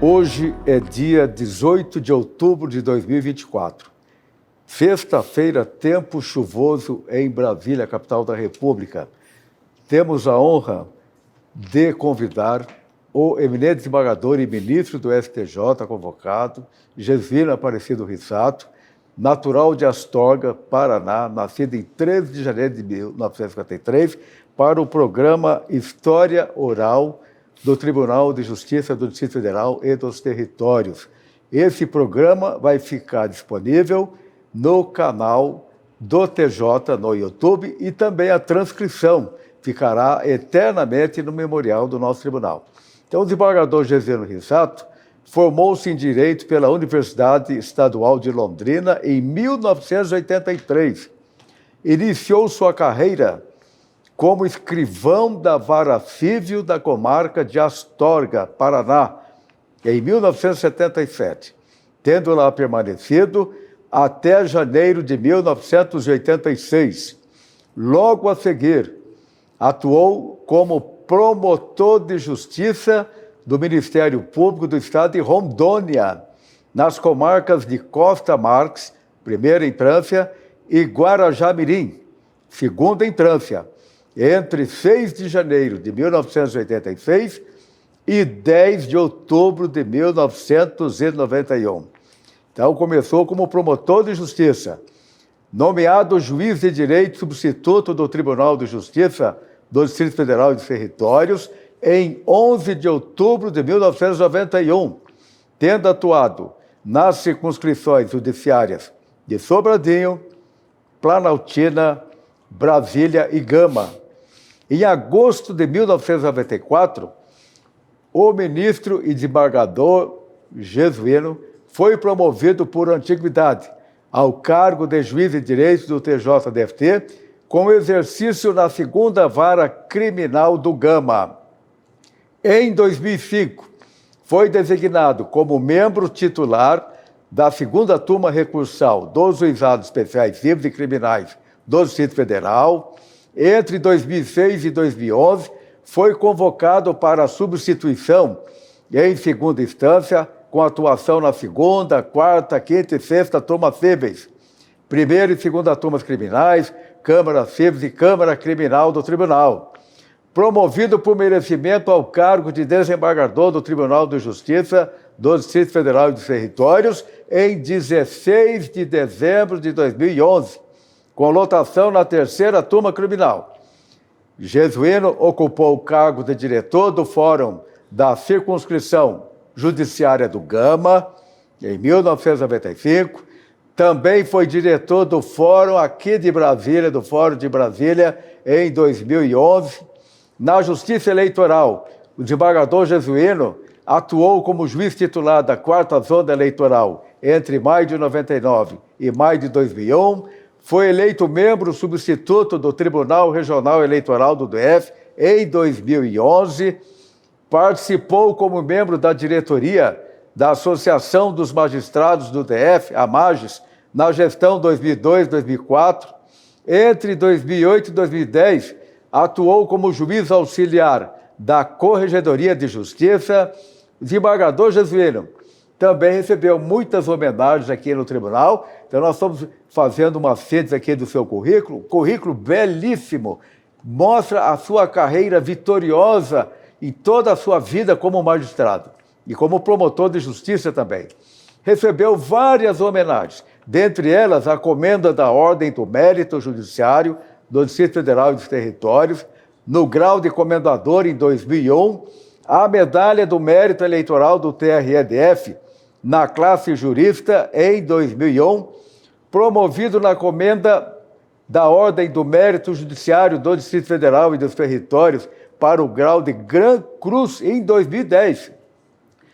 Hoje é dia 18 de outubro de 2024. Sexta-feira, tempo chuvoso em Brasília, capital da República. Temos a honra de convidar o eminente desembargador e ministro do STJ convocado, Jesuíno Aparecido Rissato, natural de Astorga, Paraná, nascido em 13 de janeiro de 1953, para o programa História Oral do Tribunal de Justiça do Distrito Federal e dos Territórios. Esse programa vai ficar disponível no canal do TJ no YouTube e também a transcrição ficará eternamente no memorial do nosso tribunal. Então, o desembargador Jesuíno Rissato formou-se em Direito pela Universidade Estadual de Londrina em 1983. Iniciou sua carreira como escrivão da Vara Civil da comarca de Astorga, Paraná, em 1977, tendo lá permanecido até janeiro de 1986. Logo a seguir, atuou como promotor de justiça do Ministério Público do Estado de Rondônia, nas comarcas de Costa Marques, primeira instância, e Guarajá-Mirim, segunda instância, entre 6 de janeiro de 1986 e 10 de outubro de 1991. Então, começou como promotor de justiça, nomeado juiz de direito substituto do Tribunal de Justiça do Distrito Federal e dos Territórios em 11 de outubro de 1991, tendo atuado nas circunscrições judiciárias de Sobradinho, Planaltina, Brasília e Gama. Em agosto de 1994, o ministro e desembargador Jesuíno foi promovido por antiguidade ao cargo de juiz de direito do TJDFT, com exercício na segunda vara criminal do Gama. Em 2005, foi designado como membro titular da segunda turma recursal dos Juizados Especiais Civis e Criminais do Distrito Federal. Entre 2006 e 2011, foi convocado para a substituição em segunda instância, com atuação na segunda, quarta, quinta e sexta turmas cíveis, primeira e segunda turmas criminais, Câmara Cíveis e Câmara Criminal do Tribunal. Promovido por merecimento ao cargo de desembargador do Tribunal de Justiça do Distrito Federal e dos Territórios em 16 de dezembro de 2011, com lotação na terceira turma criminal. Jesuíno ocupou o cargo de diretor do Fórum da Circunscrição Judiciária do Gama, em 1995. Também foi diretor do Fórum aqui de Brasília, do Fórum de Brasília, em 2011. Na Justiça Eleitoral, o desembargador Jesuíno atuou como juiz titular da 4ª Zona Eleitoral entre maio de 99 e maio de 2001. Foi eleito membro substituto do Tribunal Regional Eleitoral do DF em 2011. Participou como membro da diretoria da Associação dos Magistrados do DF, a MAGES, na gestão 2002-2004. Entre 2008 e 2010, atuou como juiz auxiliar da Corregedoria de Justiça. O desembargador Jesuíno também recebeu muitas homenagens aqui no tribunal. Então, nós estamos fazendo uma síntese aqui do seu currículo belíssimo, mostra a sua carreira vitoriosa em toda a sua vida como magistrado e como promotor de justiça também. Recebeu várias homenagens, dentre elas a Comenda da Ordem do Mérito Judiciário do Distrito Federal e dos Territórios, no grau de comendador em 2001, a Medalha do Mérito Eleitoral do TREDF, na classe jurista em 2001, promovido na Comenda da Ordem do Mérito Judiciário do Distrito Federal e dos Territórios para o grau de Gran Cruz em 2010.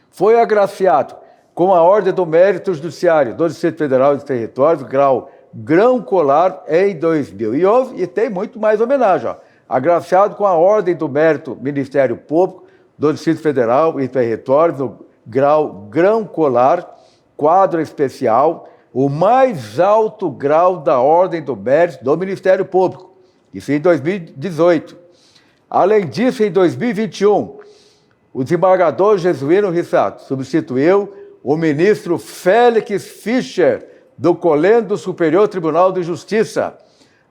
Foi agraciado com a Ordem do Mérito Judiciário do Distrito Federal e dos Territórios, grau Grão Colar em 2011, e tem muito mais homenagem. Agraciado com a Ordem do Mérito Ministério Público do Distrito Federal e Territórios, no grau Grão Colar, quadro especial, o mais alto grau da Ordem do Mérito do Ministério Público, isso em 2018. Além disso, em 2021, o desembargador Jesuíno Rissato substituiu o ministro Félix Fischer, do Colégio Superior Tribunal de Justiça.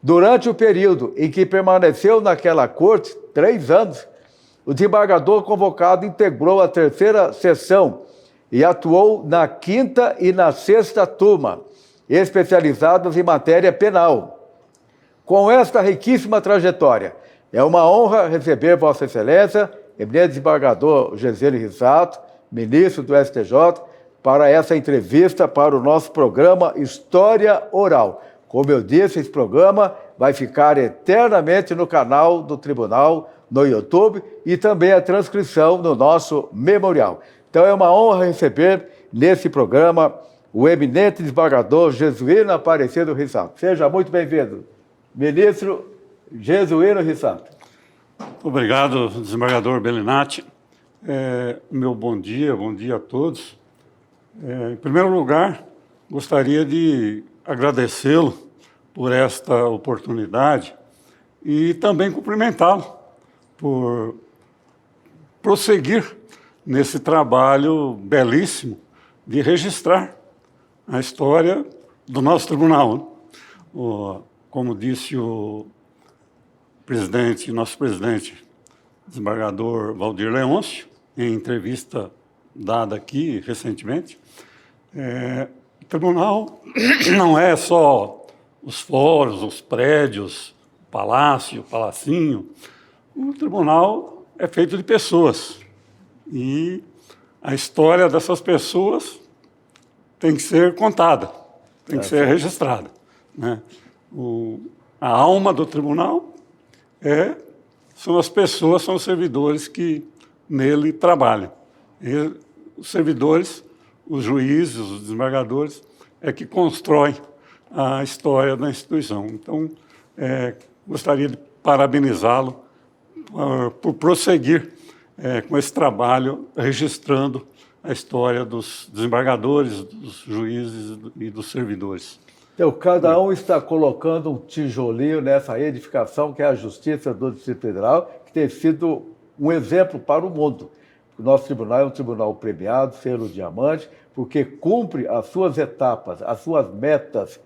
Durante o período em que permaneceu naquela corte, 3 anos, o desembargador convocado integrou a 3ª sessão e atuou na 5ª e na 6ª turma, especializados em matéria penal. Com esta riquíssima trajetória, é uma honra receber Vossa Excelência, eminente desembargador Jesuíno Rissato, ministro do STJ, para essa entrevista para o nosso programa História Oral. Como eu disse, esse programa vai ficar eternamente no canal do Tribunal, no YouTube, e também a transcrição no nosso memorial. Então é uma honra receber nesse programa o eminente desembargador Jesuíno Aparecido Rissato. Seja muito bem-vindo, ministro Jesuíno Rissato. Obrigado, desembargador Bellinati. Meu bom dia a todos. Em primeiro lugar, gostaria de agradecê-lo por esta oportunidade e também cumprimentá-lo por prosseguir nesse trabalho belíssimo de registrar a história do nosso tribunal. Como disse o nosso presidente, desembargador Valdir Leôncio, em entrevista dada aqui recentemente, o tribunal não é só os fóruns, os prédios, o palácio, o palacinho. O tribunal é feito de pessoas e a história dessas pessoas tem que ser contada, tem que ser registrada, né? A alma do tribunal são as pessoas, são os servidores que nele trabalham. E os servidores, os juízes, os desembargadores, é que constroem a história da instituição. Então, gostaria de parabenizá-lo por prosseguir com esse trabalho, registrando a história dos desembargadores, dos juízes e dos servidores. Então, cada um está colocando um tijolinho nessa edificação que é a Justiça do Distrito Federal, que tem sido um exemplo para o mundo. O nosso tribunal é um tribunal premiado, selo diamante, porque cumpre as suas etapas, as suas metas,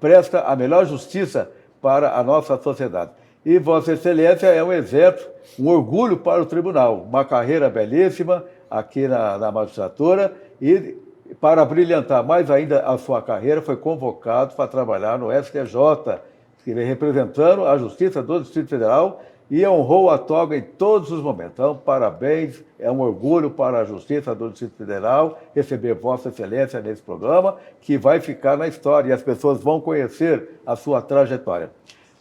presta a melhor justiça para a nossa sociedade. E Vossa Excelência é um exemplo, um orgulho para o tribunal, uma carreira belíssima aqui na magistratura, e para brilhantar mais ainda a sua carreira, foi convocado para trabalhar no STJ, que vem representando a Justiça do Distrito Federal e honrou a toga em todos os momentos. Então, parabéns, é um orgulho para a Justiça do Distrito Federal receber Vossa Excelência nesse programa, que vai ficar na história e as pessoas vão conhecer a sua trajetória.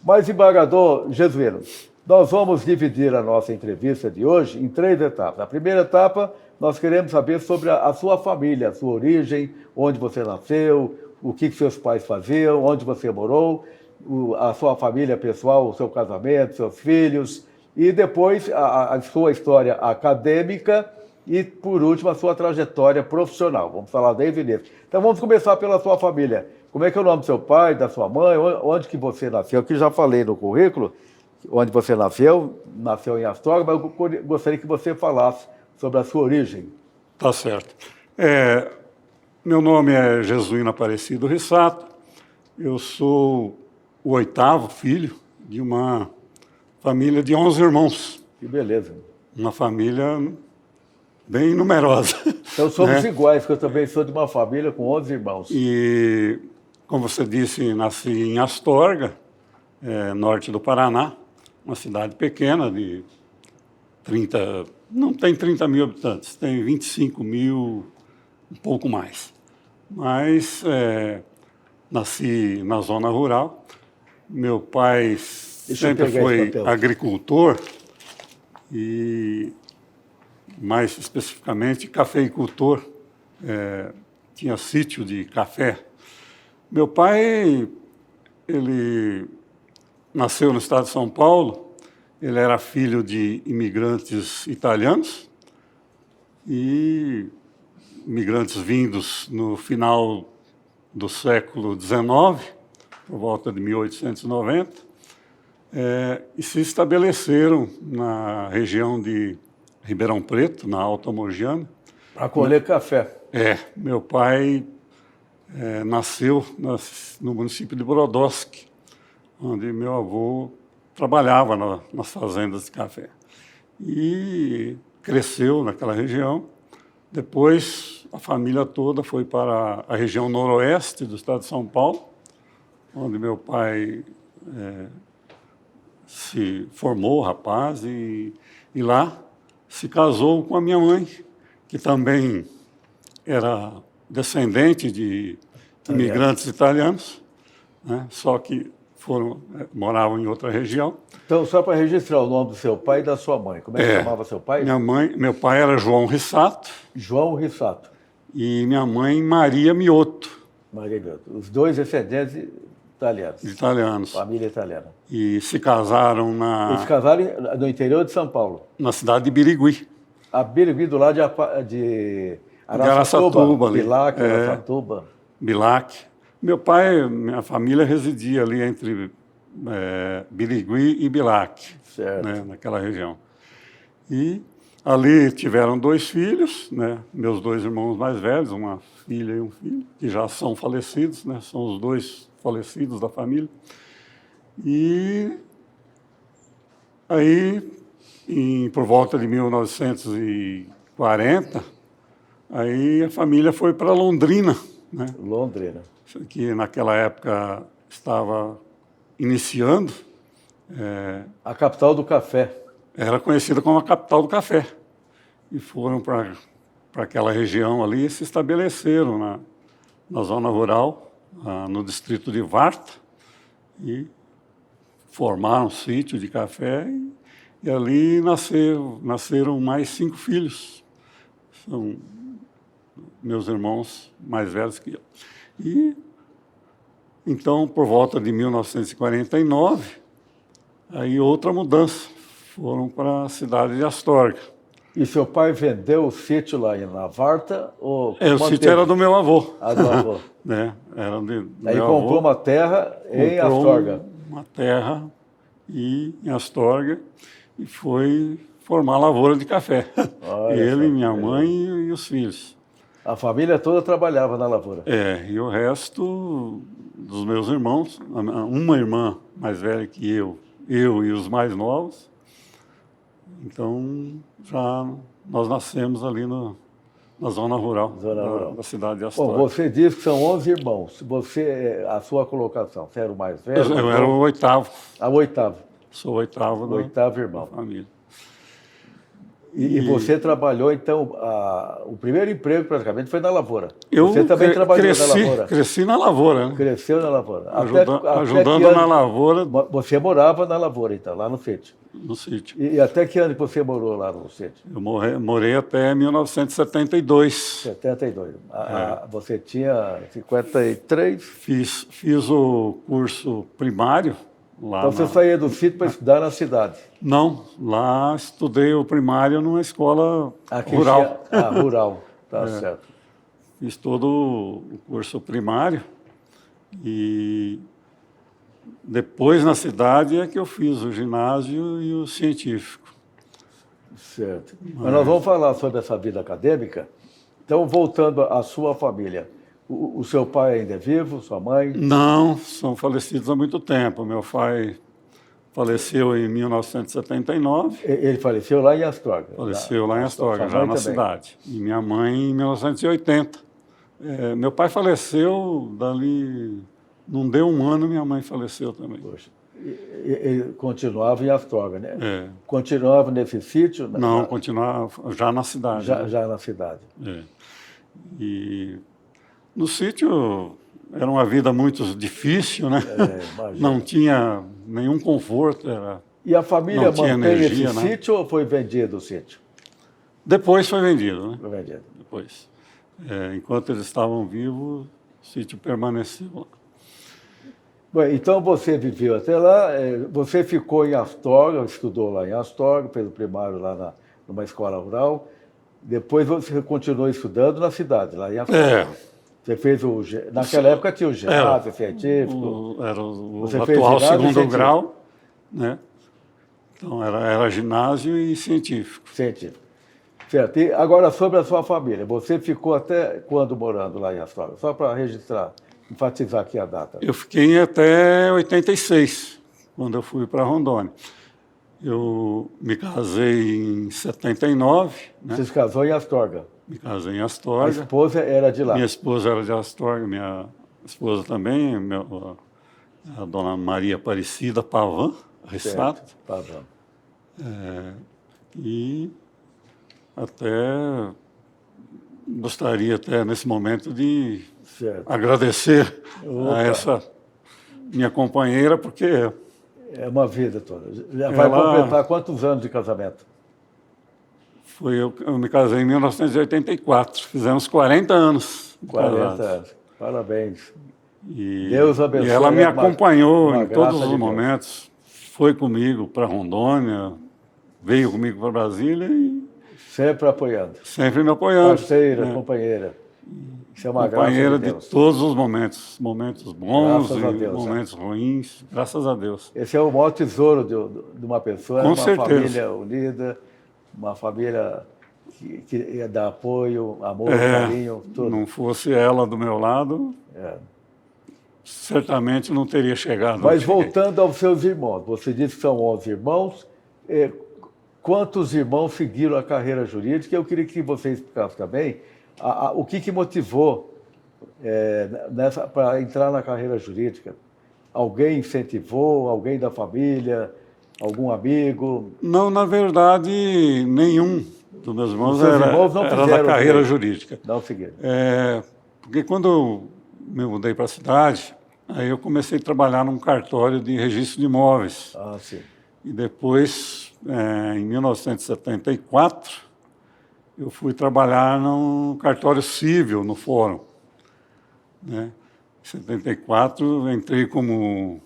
Mas, desembargador Jesuíno, nós vamos dividir a nossa entrevista de hoje em 3 etapas. A primeira etapa, nós queremos saber sobre a sua família, a sua origem, onde você nasceu, o que seus pais faziam, onde você morou, a sua família pessoal, o seu casamento, seus filhos, e depois a sua história acadêmica e, por último, a sua trajetória profissional. Vamos falar desde o início. Então, vamos começar pela sua família. Como é que é o nome do seu pai, da sua mãe, onde que você nasceu? Que já falei no currículo, onde você nasceu em Astorga, mas eu gostaria que você falasse sobre a sua origem. Tá certo. Meu nome é Jesuíno Aparecido Rissato, eu sou o 8º filho de uma família de 11 irmãos. Que beleza. Uma família bem numerosa. Então somos iguais, porque eu também sou de uma família com 11 irmãos. E, como você disse, nasci em Astorga, norte do Paraná, uma cidade pequena de 30... Não tem 30 mil habitantes, tem 25 mil, um pouco mais. Mas nasci na zona rural. Meu pai sempre foi agricultor e, mais especificamente, cafeicultor. Tinha sítio de café. Meu pai, ele nasceu no estado de São Paulo. Ele era filho de imigrantes italianos e imigrantes vindos no final do século XIX, por volta de 1890, e se estabeleceram na região de Ribeirão Preto, na Alta Mogiana. Para colher café. Meu pai nasceu no município de Brodowski, onde meu avô trabalhava nas fazendas de café. E cresceu naquela região. Depois, a família toda foi para a região noroeste do estado de São Paulo, onde meu pai se formou, rapaz, e lá se casou com a minha mãe, que também era descendente de imigrantes italianos, né? Só que moravam em outra região. Então, só para registrar o nome do seu pai e da sua mãe. Como é que chamava seu pai? Meu pai era João Rissato. João Rissato. E minha mãe, Maria Miotto. Maria Miotto. Os dois descendentes italianos. Italianos. Família italiana. E se casaram Eles casaram no interior de São Paulo. Na cidade de Birigui. A Birigui, do lado de Araçatuba. Bilac, Araçatuba. Bilac. Minha família residia ali entre Birigui e Bilac, né, naquela região. E ali tiveram 2 filhos, né, meus 2 irmãos mais velhos, uma filha e um filho, que já são falecidos, né, são os 2 falecidos da família. E aí, por volta de 1940, aí a família foi para Londrina, né? Londrina. Que naquela época estava iniciando. A capital do café. Era conhecida como a capital do café. E foram para aquela região ali e se estabeleceram na zona rural, no distrito de Varta, e formaram um sítio de café e ali nasceram mais 5 filhos. São meus irmãos mais velhos que eu. E então, por volta de 1949, aí outra mudança, foram para a cidade de Astorga. E seu pai vendeu o sítio lá na Varta? O sítio era do meu avô. Do avô. Né? Era aí comprou uma terra em Astorga. Uma terra em Astorga e foi formar a lavoura de café. Ele, minha mãe e os filhos. A família toda trabalhava na lavoura. E o resto dos meus irmãos, uma irmã mais velha que eu e os mais novos. Então, nós nascemos ali na zona rural, da cidade de Astorga. Bom, você disse que são 11 irmãos. A sua colocação, você era o mais velho? Eu era o 8º. O 8º. Sou o 8º da irmão. Família. E você trabalhou, então, o primeiro emprego praticamente foi na lavoura. Eu você também trabalhou na lavoura? Cresci na lavoura. Né? Cresceu na lavoura. Ajudando na lavoura. Você morava na lavoura, então, lá no sítio? No sítio. E até que ano que você morou lá no sítio? Eu morei até 1972. 72. Você tinha 53? Fiz o curso primário. Então você saía do sítio para estudar na cidade? Não, lá estudei o primário numa escola rural. Rural, tá certo. Fiz todo o curso primário e depois na cidade é que eu fiz o ginásio e o científico. Certo. Mas nós vamos falar sobre essa vida acadêmica. Então, voltando à sua família. O seu pai ainda é vivo, sua mãe? Não, são falecidos há muito tempo. Meu pai faleceu em 1979. Ele faleceu lá em Astorga? Faleceu lá em Astorga, já na cidade. E minha mãe em 1980. Meu pai faleceu, dali não deu um ano, minha mãe faleceu também. Poxa. Ele continuava em Astorga, né? É. Continuava nesse sítio? Não, continuava já na cidade. Já na cidade. É. E no sítio era uma vida muito difícil, né? Não tinha nenhum conforto. E a família mantém esse sítio ou foi vendido o sítio? Depois foi vendido, né? Foi vendido. Depois. Enquanto eles estavam vivos, o sítio permaneceu lá. Bom, então você viveu até lá, você ficou em Astorga, estudou lá em Astorga, fez o primário lá numa escola rural, depois você continuou estudando na cidade, lá em Astorga. Você fez naquela época tinha o ginásio científico. Era o atual segundo grau, né? Então era ginásio e científico. Científico. Certo. E agora, sobre a sua família, você ficou até quando morando lá em Astorga? Só para registrar, enfatizar aqui a data. Eu fiquei até 86, quando eu fui para Rondônia. Eu me casei em 79, né? Você se casou em Astorga. Me casei em A Astorga. esposa era de lá. Minha esposa era de Astorga, minha esposa também, a dona Maria Aparecida Pavan, Rissato. Pavan. E até gostaria, até nesse momento, de Certo. agradecer Opa. a essa minha companheira, porque É uma vida toda. Já vai Ela- completar quantos anos de casamento? eu me casei em 1984, fizemos 40 anos de 40 casados. anos. Parabéns. E, Deus abençoe. e ela me uma- acompanhou uma em todos graça os de Deus. momentos, foi comigo para Rondônia, veio comigo para Brasília e Sempre apoiando. sempre me apoiando. Parceira, né? companheira. Isso é uma Companheira graça de de Deus. todos os momentos, momentos bons Graças a e Deus, momentos ruins, graças a Deus. Esse é o maior tesouro de uma pessoa, Com uma certeza. família unida, uma família que dá apoio, amor, carinho, tudo. não fosse ela do meu lado, É. certamente não teria chegado. Mas onde cheguei. voltando aos seus irmãos, você disse que são 11 irmãos. Quantos irmãos seguiram a carreira jurídica? Eu queria que você explicasse também o que motivou para entrar na carreira jurídica. Alguém incentivou? Alguém da família? Algum amigo? Não, na verdade, nenhum dos meus irmãos Os seus era, irmãos não era da fizeram carreira direito? jurídica. Não seguiram. Porque quando eu me mudei para a cidade, aí eu comecei a trabalhar num cartório de registro de imóveis. Ah, sim. E depois, em 1974, eu fui trabalhar num cartório civil, no fórum. Né? Em 74, eu entrei como...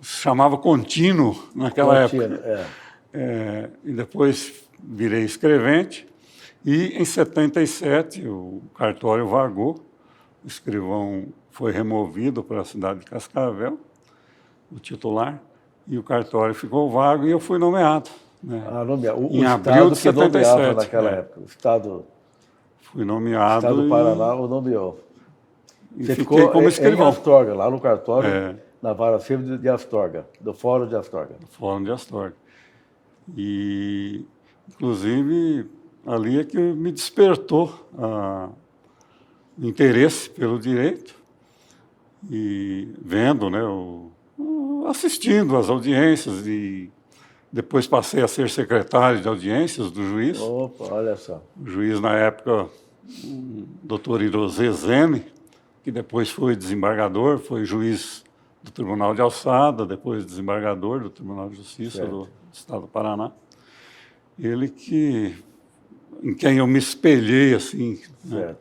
se chamava contínuo naquela Contínuo, época. E depois virei escrevente. E em 77, o cartório vagou, o escrivão foi removido para a cidade de Cascavel, o titular, e o cartório ficou vago e eu fui nomeado. Né? O em abril Estado de que nomeava 77. naquela época. O Estado Fui do Paraná o nomeou. e Você fiquei ficou como em escrivão. Astorga, lá no cartório, na Vara Civil de Astorga, do Fórum de Astorga. Fórum de Astorga. E, inclusive, ali é que me despertou o interesse pelo direito e vendo, né, assistindo às audiências e depois passei a ser secretário de audiências do juiz. Opa, olha só. O juiz, na época, o doutor Irosê Zene, que depois foi desembargador, foi juiz do Tribunal de Alçada, depois desembargador do Tribunal de Justiça do Estado do Paraná. Ele em quem eu me espelhei, assim. Certo. Né?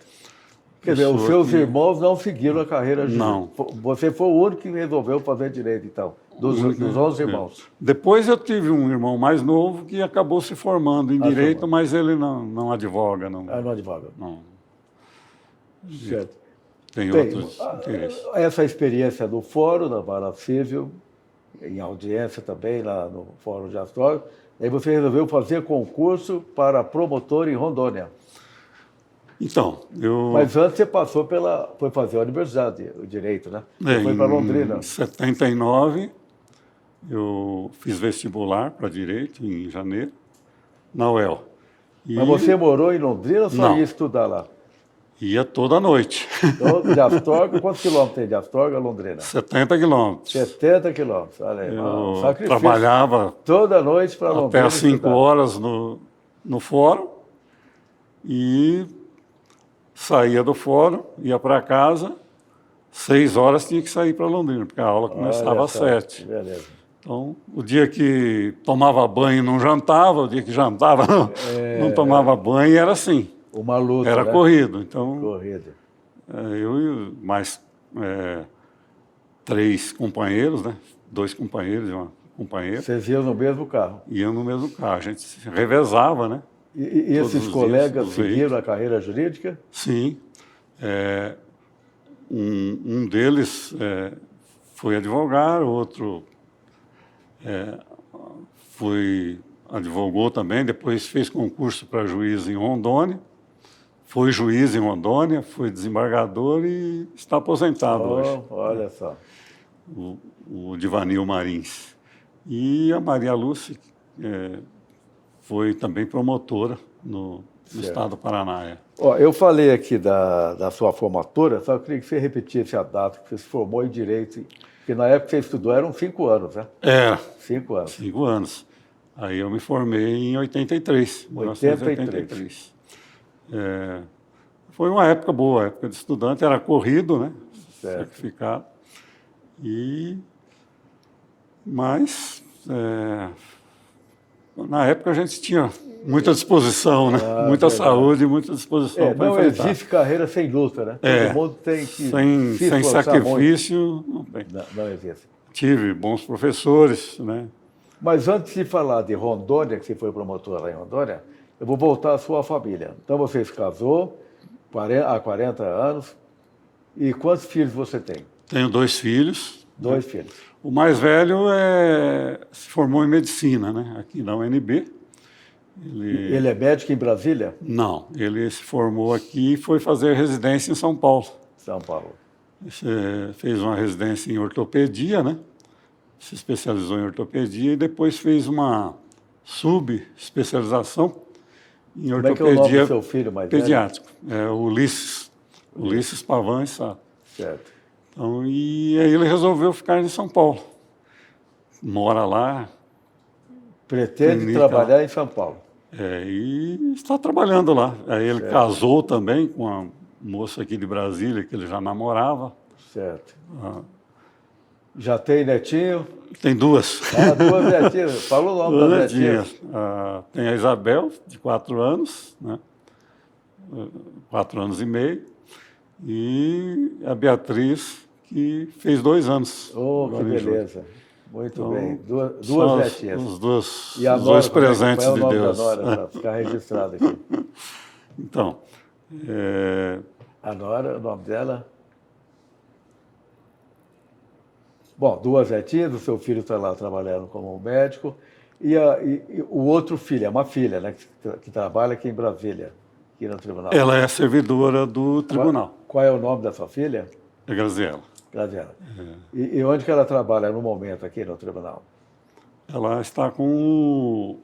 Quer dizer, os Pessoa seus que- irmãos não seguiram a carreira jurídica. Não. Você foi o único que resolveu fazer direito, então, dos 11 irmãos. Depois eu tive um irmão mais novo que acabou se formando em direito, formou. mas ele não advoga, não, Ah, não advoga. não Certo. tem Bem, outros interesses. essa experiência do Fórum, da Vara Civil, em audiência também, lá no Fórum de Astorga, aí você resolveu fazer concurso para promotor em Rondônia. Então, Mas antes você foi fazer a universidade, o direito, né? Você foi para Londrina. Em 79, eu fiz vestibular para Direito, em janeiro, na UEL. E Mas você morou em Londrina ou só Não. ia estudar lá? ia toda noite, Então, de Astorga, quantos quilômetros tem de Astorga a Londrina? 70 quilômetros. 70 quilômetros, olha aí, Eu sacrifício. trabalhava Toda noite para Londrina. até às 5 estudar. horas no fórum e saía do fórum, ia para casa, 6 horas tinha que sair para Londrina, porque a aula começava Olha às só, 7. Beleza. Então, o dia que tomava banho não jantava, o dia que jantava não tomava banho, era assim, Uma luta, era né? corrido. Então, Corrida. eu e mais 3 companheiros, né? 2 companheiros e uma companheira, Vocês iam no mesmo carro. iam no mesmo carro. A gente se revezava, né? E Todos esses os colegas dias, os seguiram a carreira jurídica? Sim. Um deles foi advogado, outro foi advogou também, depois fez concurso para juiz em Rondônia, foi juiz em Rondônia, foi desembargador e está aposentado hoje. Olha só. O Divanil Marins. E a Maria Lúcia foi também promotora no estado do Paraná. Ó, eu falei aqui da sua formatura, só queria que você repetisse a data que você se formou em Direito, porque na época que você estudou eram 5 anos, né? 5 anos. 5 anos. Aí eu me formei em 83, 1983. Foi uma época boa, a época de estudante, era corrido, né? Sacrificado. Mas, na época a gente tinha muita disposição, né? Muita saúde e muita disposição para enfrentar. Não existe carreira sem luta, né? Todo mundo tem que sem sacrifício, muito. Não existe. Tive bons professores, né? Mas antes de falar de Rondônia, que você foi promotor lá em Rondônia, eu vou voltar à sua família. Então você se casou há 40 anos. E quantos filhos você tem? Tenho 2 filhos. 2 filhos. O mais velho se formou em medicina, né? Aqui na UNB. Ele é médico em Brasília? Não, ele se formou aqui e foi fazer residência em São Paulo. São Paulo. Fez uma residência em ortopedia, né? Se especializou em ortopedia e depois fez uma subespecialização em ortopedia. Como é que é o nome do seu filho mais pediátrico? É o Ulisses Pavan e Sá. Certo. Então, e aí ele resolveu ficar em São Paulo. Mora lá. Pretende trabalhar em São Paulo. E está trabalhando lá. Aí ele casou também com uma moça aqui de Brasília, que ele já namorava. Certo. Já tem netinho? Tem 2. 2 netinhas. Fala o nome das netinhas. Tem a Isabel, de 4 anos, né? 4 anos e meio. E a Beatriz, que fez 2 anos. Que beleza. Muito então, bem. Duas netinhas. Os dois presentes de Deus. Qual é o nome da Nora, para ficar registrado aqui? Então, a Nora, o nome dela? Bom, 2 netinhas, o seu filho está lá trabalhando como médico. E o outro filho, é uma filha, né, que trabalha aqui em Brasília, aqui no tribunal. Ela é servidora do tribunal. Qual é o nome da sua filha? É Graziela. Graziela. E onde que ela trabalha no momento aqui no tribunal? Ela está com o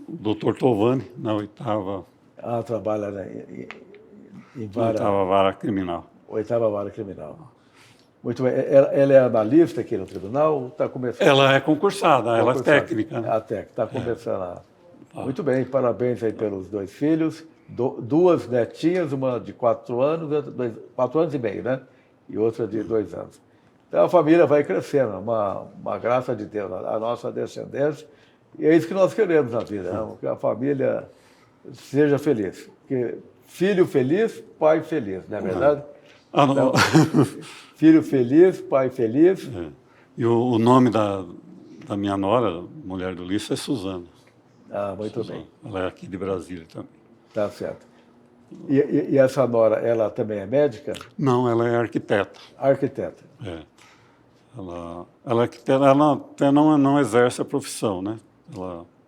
Dr. Tovani, na 8ª... Ela trabalha em vara... 8ª Vara Criminal. 8ª Vara Criminal. Muito bem. Ela é analista aqui no tribunal? Está começando? Ela é concursada, ela é técnica. Né? A técnica, está começando. Muito bem, parabéns aí pelos 2 filhos. 2 netinhas, uma de 4 anos, 4 anos e meio, né? E outra de 2 anos. Então a família vai crescendo, uma graça de Deus, a nossa descendência. E é isso que nós queremos na vida, né? Que a família seja feliz. Porque filho feliz, pai feliz, não é verdade? Não. Então, filho feliz, pai feliz. E o nome da minha nora, mulher do Ulisses, é Suzana. Muito bem. Ela é aqui de Brasília também. Tá certo. E essa nora, ela também é médica? Não, ela é arquiteta. Arquiteta. Ela é arquiteta, ela até não exerce a profissão, né?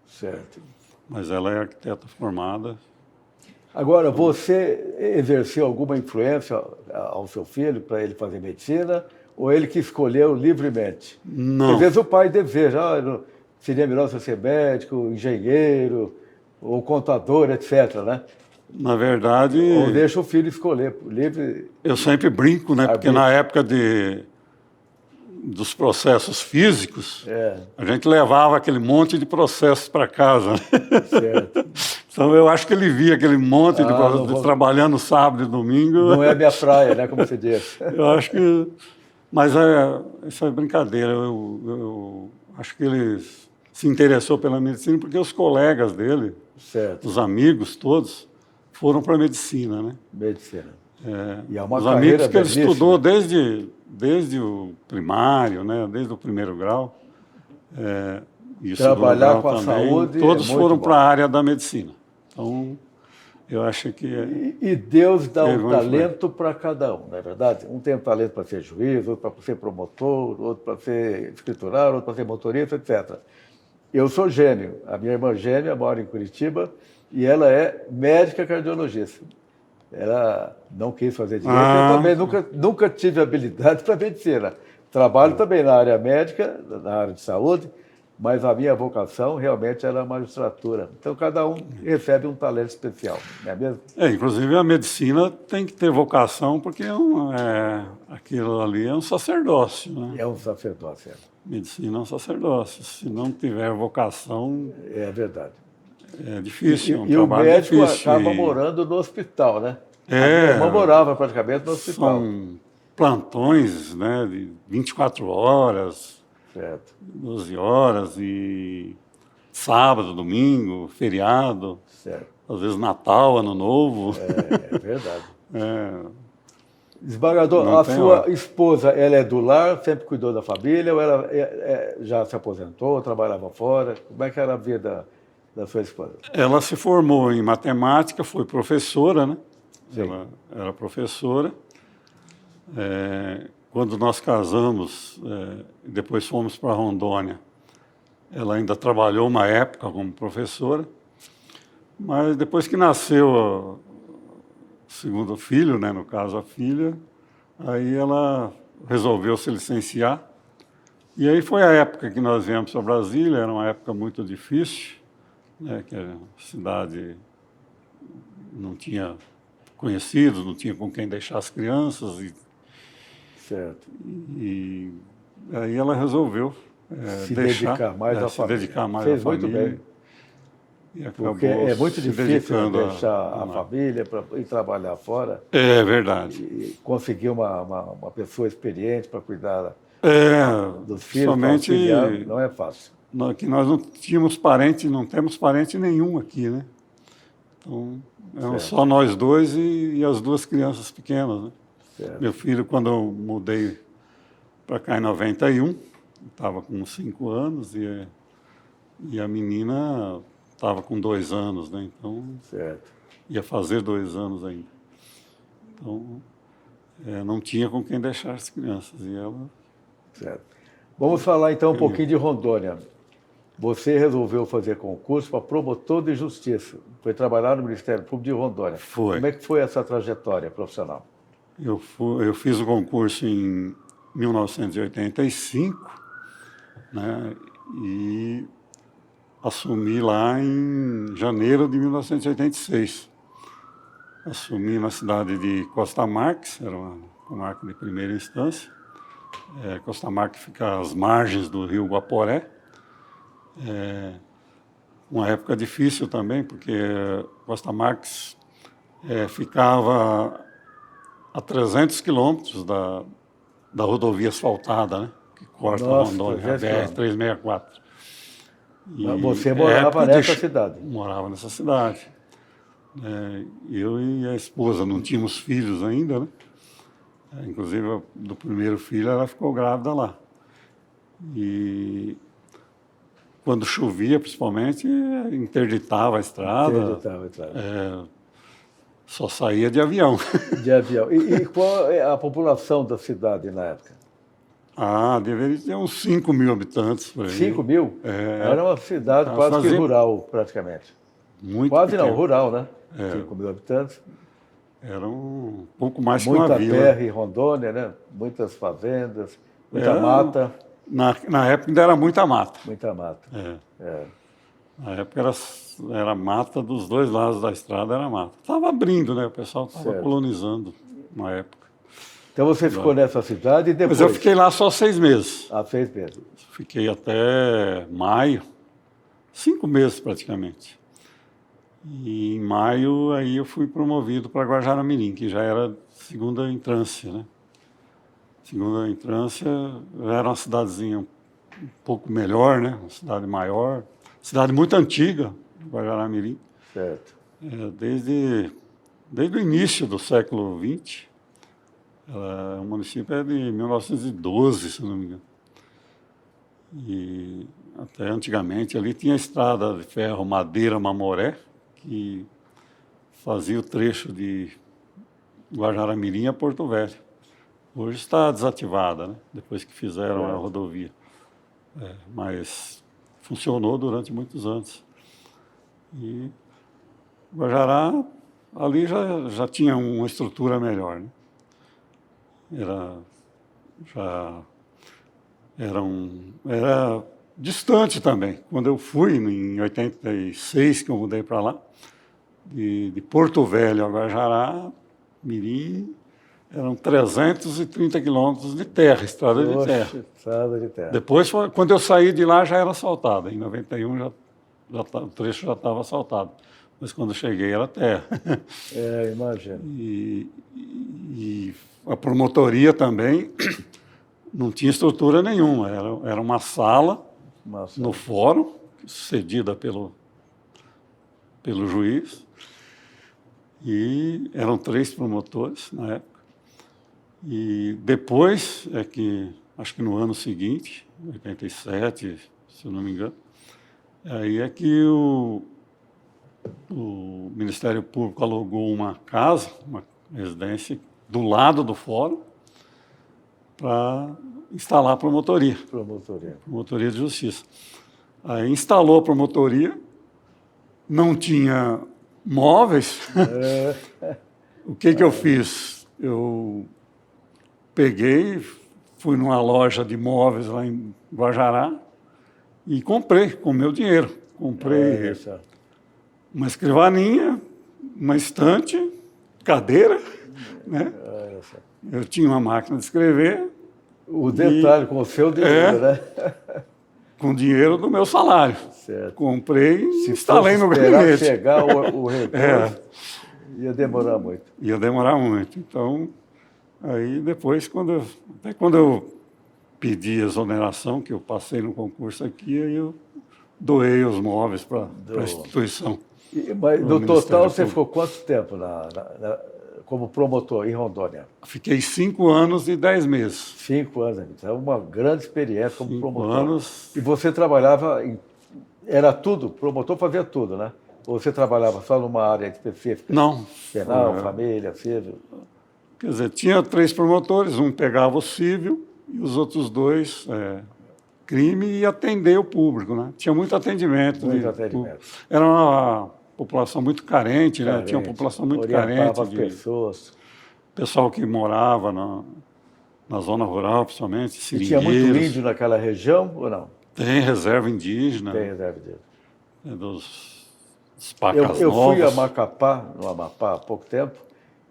Certo. Mas ela é arquiteta formada. Agora, você exerceu alguma influência ao seu filho para ele fazer medicina ou ele que escolheu livremente? Não. Às vezes o pai deseja, seria melhor você ser médico, engenheiro ou contador, etc., né? Na verdade... Ou deixa o filho escolher, livre... Eu sempre brinco, né? Porque na época dos processos físicos, a gente levava aquele monte de processos para casa. Né? Certo. Então eu acho que ele via aquele monte de processos trabalhando sábado e domingo. Não é minha praia, né? Como você diz. Eu acho que... Mas isso é brincadeira. Eu acho que ele se interessou pela medicina porque os colegas dele, os amigos todos, foram para a medicina, né? Medicina. E é uma os amigos que ele estudou desde o primário, né? Desde o primeiro grau. Trabalhar com a saúde. Todos foram para a área da medicina. Então, eu acho que... E Deus dá um talento para cada um, não é verdade? Um tem um talento para ser juiz, outro para ser promotor, outro para ser escriturário, outro para ser motorista, etc. Eu sou gêmeo. A minha irmã gêmea mora em Curitiba e ela é médica cardiologista. Ela não quis fazer direito. Eu também nunca tive habilidade para medicina. Trabalho também na área médica, na área de saúde, mas a minha vocação realmente era a magistratura. Então, cada um recebe um talento especial, não é mesmo? Inclusive, a medicina tem que ter vocação, porque aquilo ali é um sacerdócio, né? É um sacerdócio. Medicina é um sacerdócio. Se não tiver vocação... É verdade. É difícil, E o médico difícil. acaba morando no hospital, né? A minha É, irmã morava praticamente no hospital. são plantões, né, de 24 horas, Certo, 12 horas, e sábado, domingo, feriado, certo. às vezes Natal, Ano Novo. É verdade. É, Desembargador, Não a tem sua hora. esposa, ela é do lar, sempre cuidou da família, ou ela já se aposentou, trabalhava fora? Como é que era a vida da sua esposa? Ela se formou em matemática, foi professora, né? Sim. Ela era professora. Quando nós casamos, depois fomos para Rondônia, ela ainda trabalhou uma época como professora, mas depois que nasceu o segundo filho, né, no caso a filha, aí ela resolveu se licenciar. E aí foi a época que nós viemos para Brasília, era uma época muito difícil, né, que a cidade não tinha conhecidos, não tinha com quem deixar as crianças, Certo. e aí ela resolveu Se dedicar mais à se família. dedicar mais Fez à muito família. bem. E acabou Porque é muito se difícil dedicando deixar a família para ir trabalhar fora É verdade. e conseguir uma pessoa experiente para cuidar dos filhos, para Somente auxiliar, não é fácil. que nós não tínhamos parente, não temos parente nenhum aqui, né? Então, eram Certo. só nós dois e as duas crianças pequenas, né? Certo. Meu filho, quando eu mudei para cá em 91, estava com 5 anos e a menina estava com 2 anos, né? Então, Certo. ia fazer 2 anos ainda. Então, não tinha com quem deixar as crianças. E ela... Certo. Vamos falar então um pouquinho de Rondônia. Você resolveu fazer concurso para promotor de justiça. Foi trabalhar no Ministério Público de Rondônia. Foi. Como é que foi essa trajetória profissional? Eu fiz o concurso em 1985, né, e assumi lá em janeiro de 1986. Assumi na cidade de Costa Marques, era uma comarca de primeira instância. Costa Marques fica às margens do rio Guaporé. Uma época difícil também, porque Costa Marques ficava a 300 quilômetros da rodovia asfaltada, né? Que corta Rondônia, a BR-364. Você morava nessa cidade? Morava nessa cidade. Eu e a esposa não tínhamos filhos ainda, né? Inclusive, do primeiro filho, ela ficou grávida lá. E quando chovia, principalmente, interditava a estrada. Interditava a estrada. Só saía de avião. De avião. E qual é a população da cidade na época? Deveria ter uns 5 mil habitantes por aí. 5 mil? Era uma cidade quase que rural, praticamente. Muito quase pequeno. Não, rural, né? 5 mil habitantes. Era um pouco mais que Muita uma vila. terra em Rondônia, né? Muitas fazendas, muita mata. Na época ainda era muita mata. Muita mata. Na época era mata dos dois lados da estrada, era mata. Estava abrindo, né? O pessoal estava colonizando na época. Então você ficou nessa cidade e depois... Mas eu fiquei lá só 6 meses. 6 meses. Fiquei até maio, 5 meses praticamente. E em maio aí eu fui promovido para Guajará-Mirim, que já era segunda entrância, né? Segunda entrância já era uma cidadezinha um pouco melhor, né? Uma cidade maior, cidade muito antiga, Guajará-Mirim. Certo. Desde o início do século XX. O município é de 1912, se não me engano. E até antigamente ali tinha a estrada de ferro Madeira-Mamoré, que fazia o trecho de Guajará-Mirim a Porto Velho. Hoje está desativada, né? Depois que fizeram a rodovia. Mas funcionou durante muitos anos. E Guajará, ali já tinha uma estrutura melhor, né? Era distante também. Quando eu fui, em 86, que eu mudei para lá, de Porto Velho a Guajará, Mirim, eram 330 quilômetros de terra, estrada de terra. Estrada de terra. Depois, quando eu saí de lá, já era asfaltada. Em 91, o trecho já estava asfaltado. Mas quando eu cheguei, era terra. Imagino. E a promotoria também não tinha estrutura nenhuma. Era uma sala no fórum, cedida pelo juiz. E eram 3 promotores na época. E depois, acho que no ano seguinte, 87, se eu não me engano, aí é que o Ministério Público alugou uma casa, uma residência, do lado do fórum, para instalar a promotoria. Promotoria de Justiça. Aí instalou a promotoria, não tinha móveis. O que eu fiz? Eu peguei, fui numa loja de móveis lá em Guajará e comprei com o meu dinheiro. Comprei uma escrivaninha, uma estante, cadeira, né? Eu tinha uma máquina de escrever. O detalhe, com o seu dinheiro, né? Com o dinheiro do meu salário. Certo. Comprei e instalei no gabinete. Se chegar o recurso, ia demorar muito. Ia demorar muito. Então, aí depois, até quando eu pedi a exoneração, que eu passei no concurso aqui, aí eu doei os móveis para a instituição. Mas no total, você ficou quanto tempo como promotor em Rondônia? Fiquei 5 anos e 10 meses. 5 anos, então é uma grande experiência como promotor. 5 anos. E você trabalhava era tudo, promotor fazia tudo, né? Ou você trabalhava só numa área específica? Não. Penal, família, civil? Quer dizer, tinha 3 promotores, um pegava o civil e os outros 2 crime e atender o público, né? Tinha muito atendimento. Era uma população muito carente, né? Tinha uma população muito carente. As pessoas. Pessoal que morava na zona rural, principalmente, seringueiros. E tinha muito índio naquela região ou não? Tem reserva indígena. Tem reserva indígena. Dos Pacas eu Novos. fui a Macapá, no Amapá, há pouco tempo,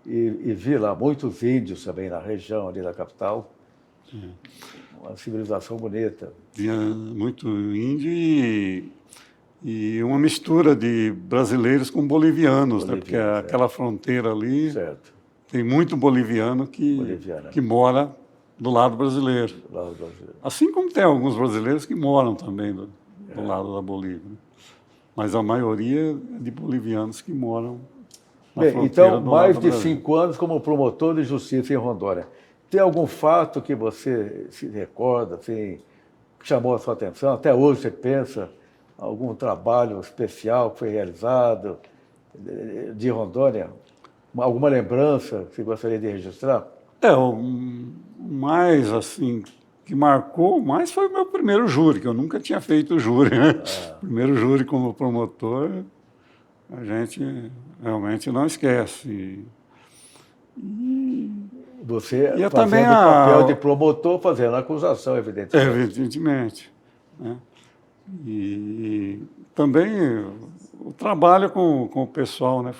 e vi lá muitos índios também na região ali da capital. Uma civilização bonita. Tinha muito índio e uma mistura de brasileiros com bolivianos, né? Porque aquela fronteira ali tem muito boliviano que mora do lado brasileiro. Assim como tem alguns brasileiros que moram também do lado da Bolívia. Né? Mas a maioria é de bolivianos que moram na fronteira então, do mais lado de do 5 anos como promotor de justiça em Rondônia. Tem algum fato que você se recorda, assim, que chamou a sua atenção? Até hoje você pensa algum trabalho especial que foi realizado de Rondônia? Alguma lembrança que você gostaria de registrar? O mais, assim, que marcou mais foi o meu primeiro júri, que eu nunca tinha feito júri, né? Primeiro júri como promotor, a gente realmente não esquece. Você fazendo também o papel de promotor, fazendo a acusação, evidentemente. Evidentemente. Né? E também o trabalho com o pessoal, né?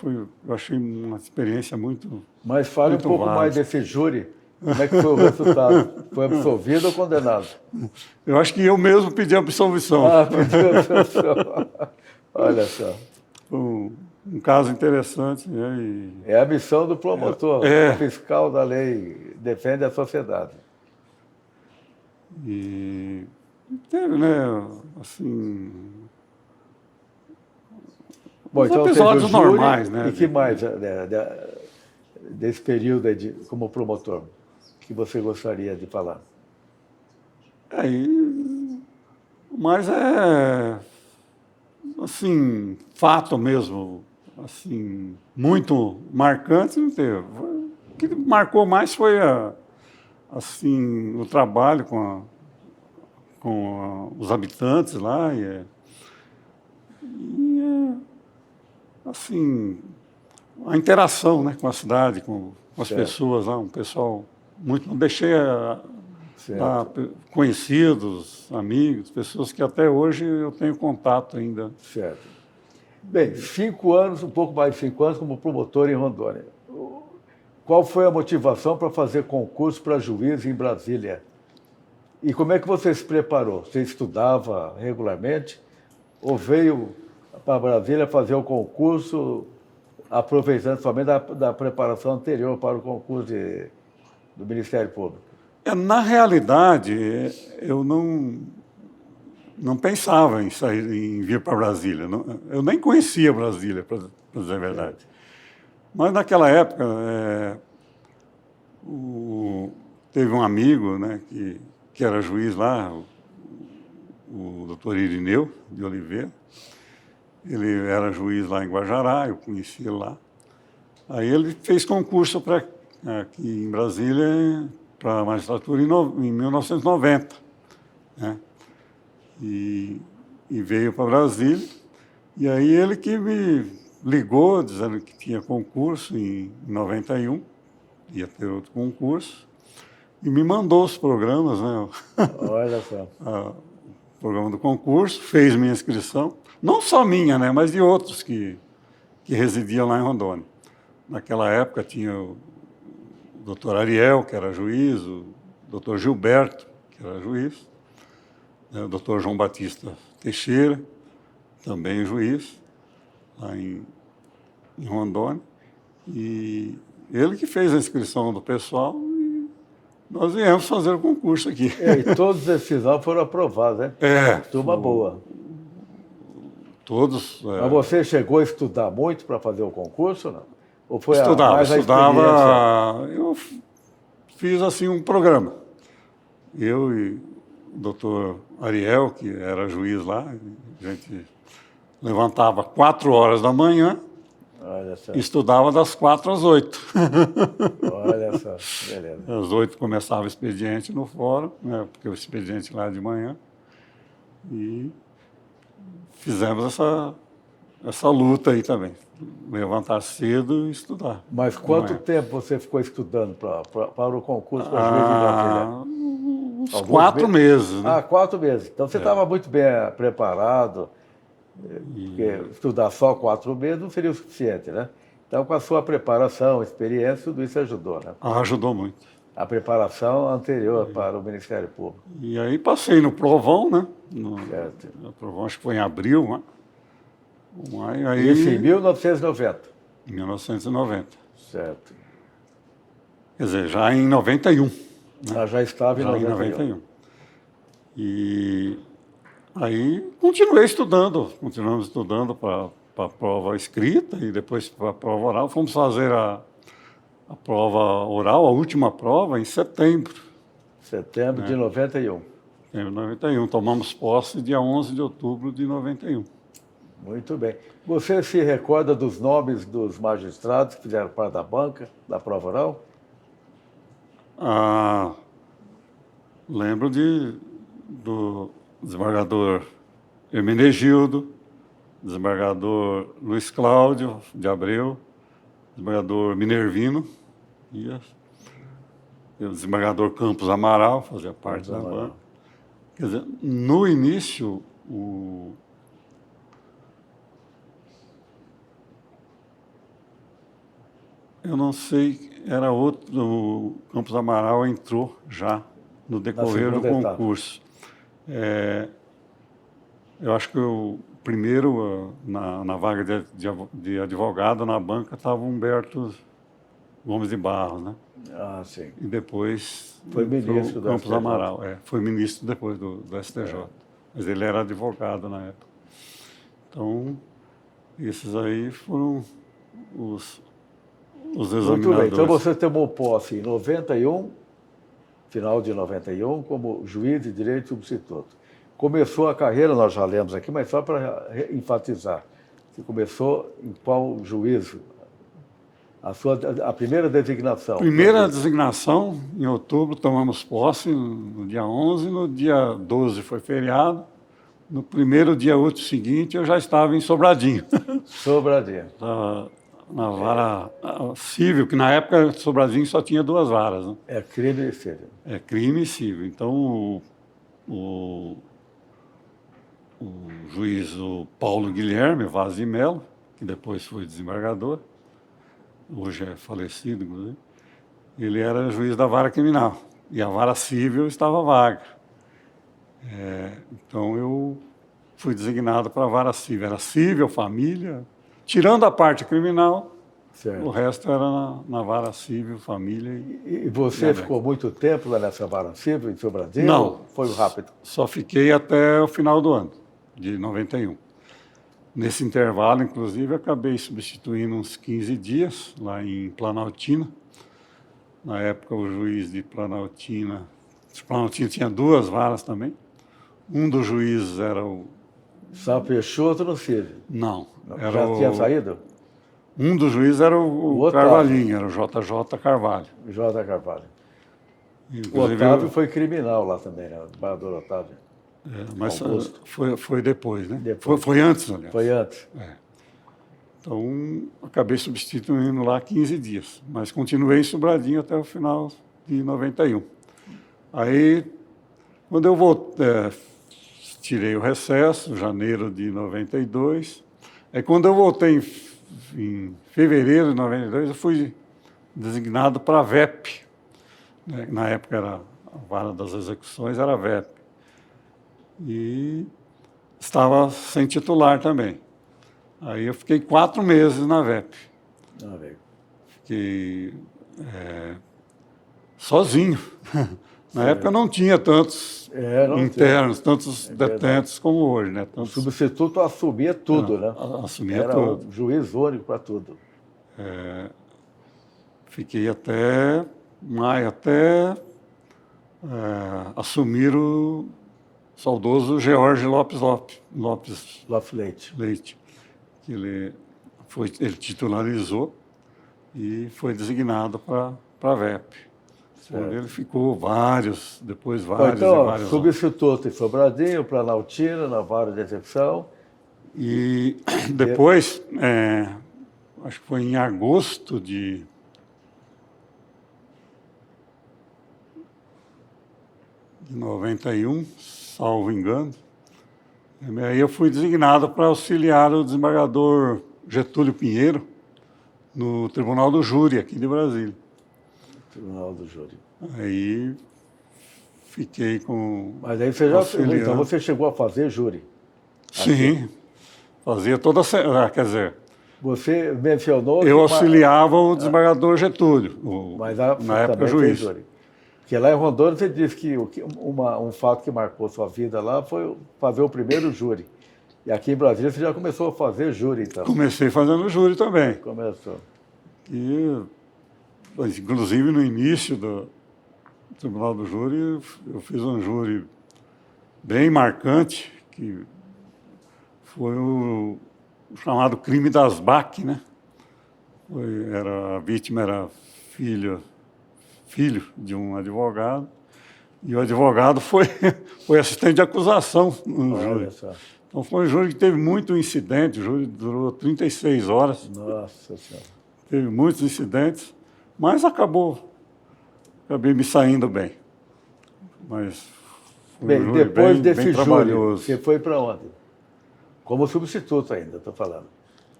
Eu achei uma experiência muito. Mas fale um pouco mais desse júri. Como é que foi o resultado? Foi absolvido ou condenado? Eu acho que eu mesmo pedi absolvição. Pediu absolvição. Olha só. Um caso interessante. Né? É a missão do promotor, o fiscal da lei, defende a sociedade. E teve, né, assim... Bom, então episódios normais, né? E que mais desse período aí como promotor que você gostaria de falar? Mas assim, fato mesmo, assim, muito marcante, não teve. O que marcou mais foi assim, o trabalho com com os habitantes lá. Assim, a interação, né, com a cidade, com as pessoas lá, um pessoal muito... Deixei lá, conhecidos, amigos, pessoas que até hoje eu tenho contato ainda. Certo. Bem, 5 anos, um pouco mais de 5 anos como promotor em Rondônia. Qual foi a motivação para fazer concurso para juiz em Brasília? E como é que você se preparou? Você estudava regularmente ou veio para Brasília fazer o concurso aproveitando somente da preparação anterior para o concurso do Ministério Público? Na realidade, eu não pensava em sair, em vir para Brasília. Eu nem conhecia Brasília, para dizer a verdade. Mas naquela época, teve um amigo, né, que era juiz lá, o doutor Irineu de Oliveira. Ele era juiz lá em Guajará, eu conheci ele lá. Aí ele fez concurso aqui em Brasília para a magistratura em 1990. Né? E veio para Brasília. E aí ele que me ligou, dizendo que tinha concurso em 91, ia ter outro concurso, e me mandou os programas, né? Olha só. O programa do concurso, fez minha inscrição, não só minha, né, mas de outros que residiam lá em Rondônia. Naquela época tinha o doutor Ariel, que era juiz, o doutor Gilberto, que era juiz, né, o doutor João Batista Teixeira, também juiz, lá em Rondônia, e ele que fez a inscrição do pessoal e nós viemos fazer o concurso aqui. E todos esses anos foram aprovados, né? Turma boa. Todos. Mas você chegou a estudar muito para fazer o concurso, não? Ou foi estudava. Eu fiz assim um programa. Eu e o doutor Ariel, que era juiz lá, a gente levantava 4 horas da manhã, e estudava das 4 às 8. Olha só, beleza. Às 8 começava o expediente no fórum, né, porque o expediente lá é de manhã, e fizemos essa luta aí também, levantar cedo e estudar. Mas quanto tempo você ficou estudando para o concurso para juiz em Brasília? Uns 4 meses. Né? 4 meses. Então você estava muito bem preparado, porque estudar só 4 meses não seria o suficiente, né? Então, com a sua preparação, experiência, tudo isso ajudou, né? Ajudou muito. A preparação anterior para o Ministério Público. E aí passei no provão, né? Certo. No provão, acho que foi em abril, né? Aí, isso em 1990? Em 1990. Certo. Quer dizer, já em 91. Né? Já estava em 91. E aí continuamos estudando para a prova escrita e depois para a prova oral. Fomos fazer a prova oral, a última prova, em setembro. Setembro de 91. Setembro de 91. Tomamos posse dia 11 de outubro de 91. Muito bem. Você se recorda dos nomes dos magistrados que fizeram parte da banca, da prova oral? Lembro do desembargador Hermenegildo, desembargador Luiz Cláudio de Abreu, desembargador Minervino, o desembargador Campos Amaral fazia parte da banca. Quer dizer, no início, eu não sei, era outro, o Campos Amaral entrou já no decorrer do concurso. Eu acho que o primeiro, na vaga de advogado, na banca, estava Humberto Gomes de Barros, né? Sim. E depois foi ministro do Campos STJ. Amaral. Foi ministro depois do STJ. Mas ele era advogado na época. Então, esses aí foram os examinadores. Muito bem. Então você tomou posse em 91, final de 91, como juiz de direito substituto. Começou a carreira, nós já lemos aqui, mas só para enfatizar. Você começou em qual juízo? A primeira designação. Primeira designação, em outubro, tomamos posse, no dia 11, no dia 12 foi feriado. No primeiro dia útil seguinte, eu já estava em Sobradinho. Sobradinho. Estava na vara civil, que na época Sobradinho só tinha 2 varas. Né? É crime e civil. É crime e civil. Então, o juiz o Paulo Guilherme Vaz de Mello, que depois foi desembargador, hoje é falecido, inclusive, ele era juiz da vara criminal e a vara civil estava vaga. Então eu fui designado para a vara civil. Era civil, família, tirando a parte criminal, Certo. o resto era na vara civil, família. E você ficou muito tempo lá nessa vara civil em Sobradinho? Não. Ou foi rápido? Só fiquei até o final do ano, de 91. Nesse intervalo, inclusive, acabei substituindo uns 15 dias lá em Planaltina. Na época, o juiz de Planaltina tinha 2 varas também. Um dos juízes era o... São Peixoto no civil? Não. Era Já tinha saído? Um dos juízes era o Carvalhinho, era o JJ Carvalho. J. Carvalho. Inclusive, o Otávio foi criminal lá também, né? O desembargador Otávio. Mas Augusto. foi depois, né? Depois. Foi antes, aliás. Foi antes. Então, acabei substituindo lá 15 dias, mas continuei em Sobradinho até o final de 91. Aí, quando eu voltei, tirei o recesso, janeiro de 92. Aí, quando eu voltei em fevereiro de 92, eu fui designado para a VEP. Né? Na época, era a vara das execuções era a VEP. E estava sem titular também. Aí eu fiquei 4 meses na VEP. Fiquei sozinho. Na época não tinha tantos internos, tantos detentos como hoje. Né? O substituto assumia tudo, né? Assumia tudo. Era o juiz único para tudo. Fiquei até maio, até assumir o saudoso George Lopes Leite. Que ele titularizou e foi designado para a VEP. Onde ele ficou depois vários então, e vários substituto em Sobradinho, Planaltina, na vara de execução. E depois, acho que foi em agosto de 91, salvo engano, aí eu fui designado para auxiliar o desembargador Getúlio Pinheiro no Tribunal do Júri, aqui de Brasília. Tribunal do Júri. Aí fiquei com... Mas aí então você chegou a fazer júri? Sim, fazia toda semana, quer dizer... Você mencionou... Eu auxiliava o desembargador Getúlio, na época juiz. Porque lá em Rondônia você disse que um fato que marcou sua vida lá foi fazer o primeiro júri. E aqui em Brasília você já começou a fazer júri, então? Comecei fazendo júri também. Começou. E, inclusive, no início do Tribunal do Júri, eu fiz um júri bem marcante, que foi o chamado crime das BAC, né? A vítima era filho de um advogado, e o advogado foi assistente de acusação no júri. Então foi um júri que teve muito incidente, o júri durou 36 horas. Nossa Senhora. Teve muitos incidentes, mas acabei me saindo bem. Mas foi um júri depois desse bem trabalhoso. Você foi para onde? Como substituto ainda, estou falando.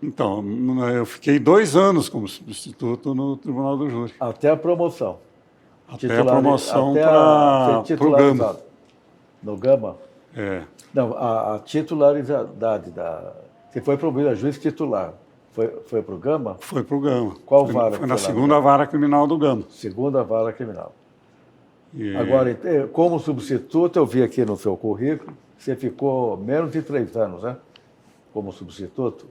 Então, eu fiquei 2 anos como substituto no Tribunal do Júri. Até a promoção. Até a promoção para o Gama. No Gama? Não, a titularidade Você foi promovido a juiz titular. Foi para o Gama? Foi para o Gama. Qual vara? Foi na segunda vara criminal do Gama. Segunda vara criminal. Agora, como substituto, eu vi aqui no seu currículo, você ficou menos de 3 anos, né? Como substituto?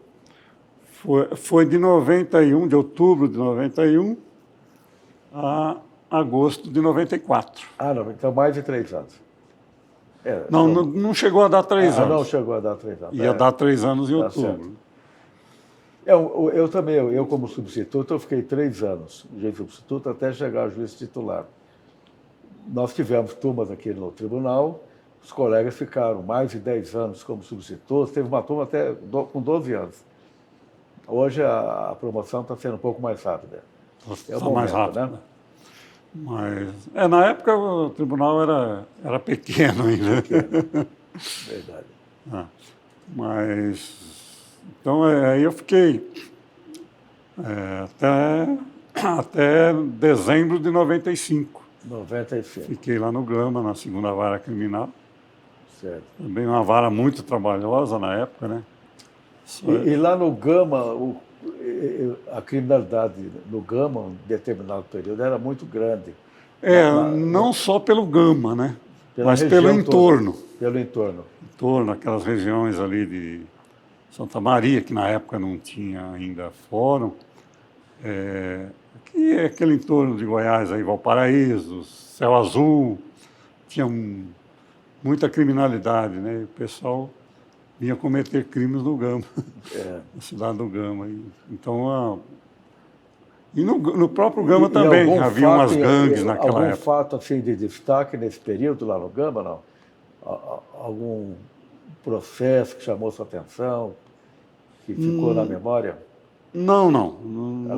Foi de 91, de outubro de 91 a agosto de 94. Não, então mais de 3 anos. Não chegou a dar 3 anos. Não chegou a dar 3 anos. Ia dar 3 anos em outubro. Certo. Eu também, eu como substituto, eu fiquei 3 anos, juiz substituto, até chegar a juiz titular. Nós tivemos turmas aqui no tribunal, os colegas ficaram mais de 10 anos como substitutos, teve uma turma até com 12 anos. Hoje a promoção está sendo um pouco mais rápida. Está mais rápido, né? Mas, na época o tribunal era pequeno ainda. Verdade. Mas, então, aí eu fiquei até dezembro de 95. 95. Fiquei lá no Gama, na segunda vara criminal. Certo. Também uma vara muito trabalhosa na época, né? E lá no Gama, a criminalidade no Gama, em determinado período, era muito grande. Não só pelo Gama, né? Mas região pelo entorno. Toda, pelo entorno. Aquelas regiões ali de Santa Maria, que na época não tinha ainda fórum. Que é aquele entorno de Goiás, aí, Valparaíso, Céu Azul, tinha muita criminalidade, né? E o pessoal vinha cometer crimes no Gama, na cidade do Gama. Então, e no próprio Gama também havia umas gangues naquela época. Algum fato assim, de destaque nesse período lá no Gama, não? Algum processo que chamou sua atenção, que ficou na memória? Não.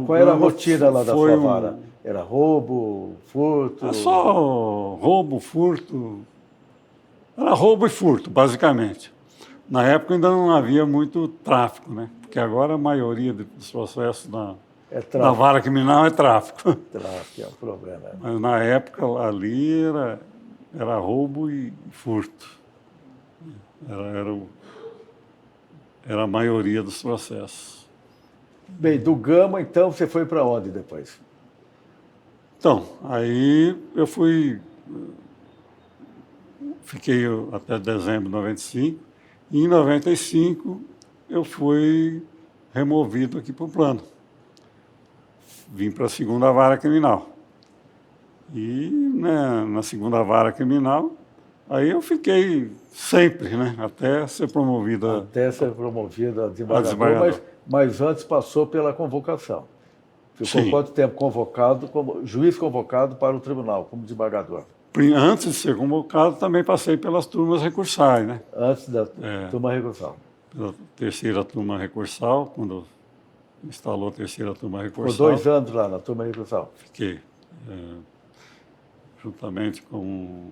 Qual era a rotina lá da sua vara? Era roubo, furto? Só roubo, furto. Era roubo e furto, basicamente. Na época ainda não havia muito tráfico, né? Porque agora a maioria dos processos na vara criminal é tráfico. Tráfico é um problema. Mas na época ali era roubo e furto. Era a maioria dos processos. Bem, do Gama, então, você foi para onde depois? Então, aí eu fiquei até dezembro de 95, e em 95 eu fui removido aqui para o plano. Vim para a segunda vara criminal. E, né, na segunda vara criminal, aí eu fiquei sempre, né, até ser promovido a desembargador. Mas antes passou pela convocação. Ficou quanto tempo convocado, como juiz convocado para o tribunal, como desembargador? Antes de ser convocado, também passei pelas turmas recursais, né? Antes da turma recursal. Pela terceira turma recursal, quando instalou a terceira turma recursal. Por 2 anos lá na turma recursal. Fiquei. Juntamente com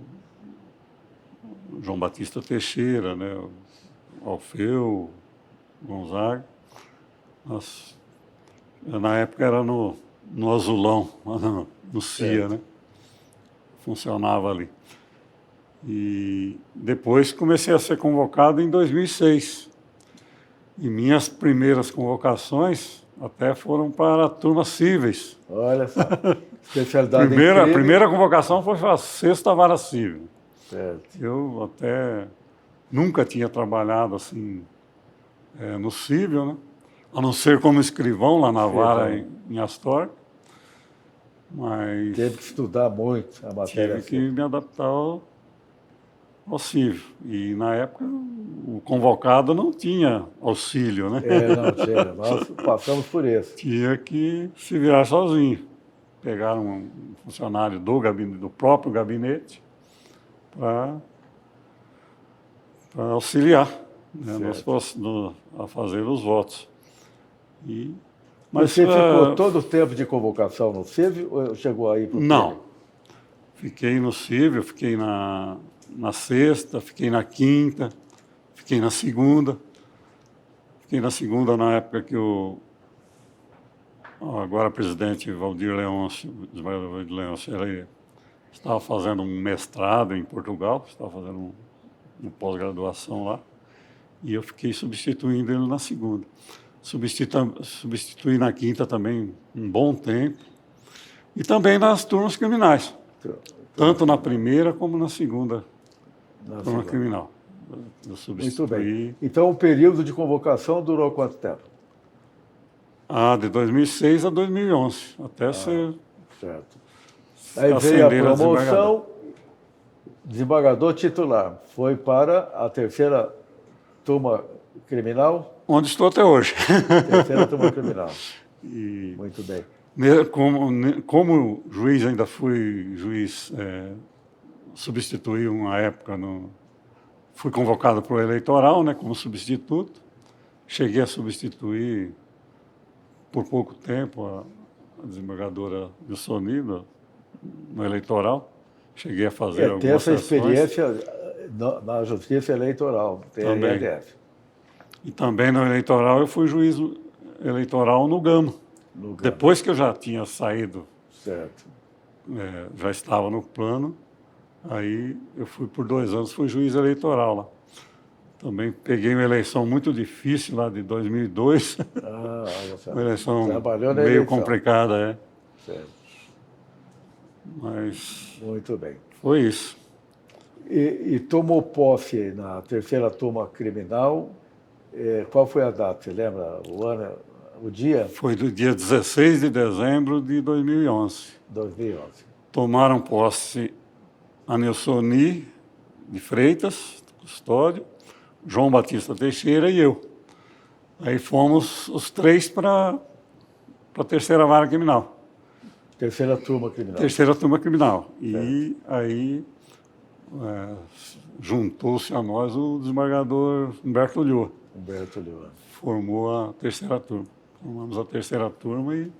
o João Batista Teixeira, né? O Alfeu, Gonzaga. Na época era no Azulão, no CIA, né? Funcionava ali. E depois comecei a ser convocado em 2006. E minhas primeiras convocações até foram para turmas cíveis. Olha só, especialidade em crime. A primeira convocação foi para a 6ª Vara Civil. Certo. Eu até nunca tinha trabalhado assim no cível, né? A não ser como escrivão lá na vara em Astorga. Mas teve que estudar muito a matéria. Tive que me adaptar ao cível. E na época o convocado não tinha auxílio, né? Não tinha. Nós passamos por isso. Tinha que se virar sozinho. Pegaram um funcionário do próprio gabinete para auxiliar, né, a fazer os votos. Mas você ficou todo o tempo de convocação no cível ou chegou aí para o Não. Fiquei no cível, fiquei na 6ª, fiquei na 5ª, fiquei na 2ª. Fiquei na 2ª na época que o agora presidente Valdir Leôncio, ele estava fazendo um mestrado em Portugal, estava fazendo uma pós-graduação lá, e eu fiquei substituindo ele na 2ª. Substituí na 5ª também um bom tempo. E também nas turmas criminais. Tanto na primeira como na 2ª turma criminal. Eu substituí. Muito bem. Então o período de convocação durou quanto tempo? De 2006 a 2011. Até ser... Certo. Aí veio a promoção, desembargador titular. Foi para a terceira turma criminal? onde estou até hoje. Terceira turma criminal. E, Muito bem. como juiz, ainda fui juiz, substituí uma época, fui convocado para o eleitoral, né, como substituto. Cheguei a substituir por pouco tempo a desembargadora Wilsoni no eleitoral. Cheguei a fazer algumas Ter essa sessões. experiência na Justiça Eleitoral, TRF. E também no eleitoral eu fui juiz eleitoral no Gama. Depois que eu já tinha saído, certo. Já estava no plano, aí eu fui por 2 anos, fui juiz eleitoral lá. Também peguei uma eleição muito difícil lá de 2002. Uma eleição meio complicada, Certo. Mas muito bem. Foi isso. E tomou posse na terceira turma criminal. Qual foi a data? Você lembra o ano, o dia? Foi do dia 16 de dezembro de 2011. 2011. Tomaram posse a Nelsoni de Freitas, custódio, João Batista Teixeira e eu. Aí fomos os 3 para a terceira vara criminal. Terceira turma criminal. Terceira turma criminal. E aí juntou-se a nós o desembargador Humberto Ulloa. Humberto Ulloa. Formou a terceira turma. Formamos a terceira turma e...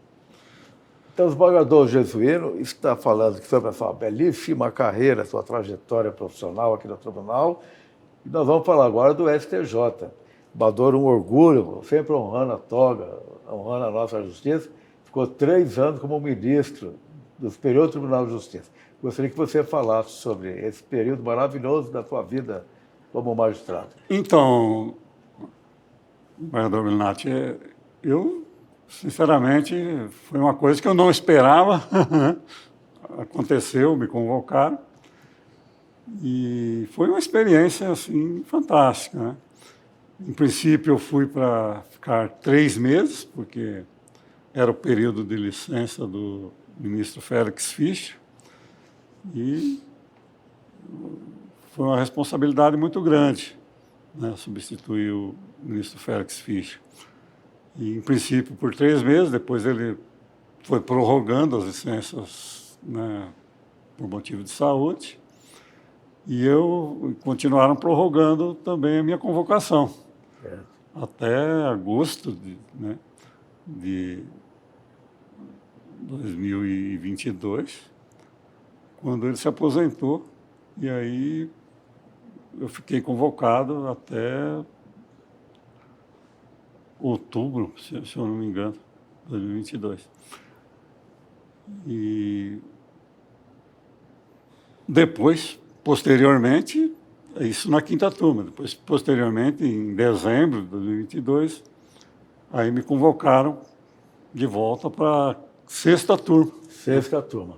Então, o desembargador Jesuíno está falando sobre a sua belíssima carreira, sua trajetória profissional aqui no tribunal. E nós vamos falar agora do STJ. Desembargador, um orgulho, sempre honrando a toga, honrando a nossa justiça. Ficou 3 anos como ministro do Superior Tribunal de Justiça. Gostaria que você falasse sobre esse período maravilhoso da sua vida como magistrado. Então, desembargador Melinati, eu, sinceramente, foi uma coisa que eu não esperava. Aconteceu, me convocaram. E foi uma experiência, assim, fantástica, né? Em princípio, eu fui para ficar 3 meses, porque era o período de licença do ministro Félix Fischer, e foi uma responsabilidade muito grande, né, substituir o ministro Félix Fischer. E, em princípio, por 3 meses, depois ele foi prorrogando as licenças, né, por motivo de saúde, e continuaram prorrogando também a minha convocação, até agosto de 2022, quando ele se aposentou, e aí eu fiquei convocado até outubro, se eu não me engano, 2022. E depois, posteriormente, isso na 5ª turma, depois, posteriormente, em dezembro de 2022, aí me convocaram de volta para a 6ª turma. 6ª turma.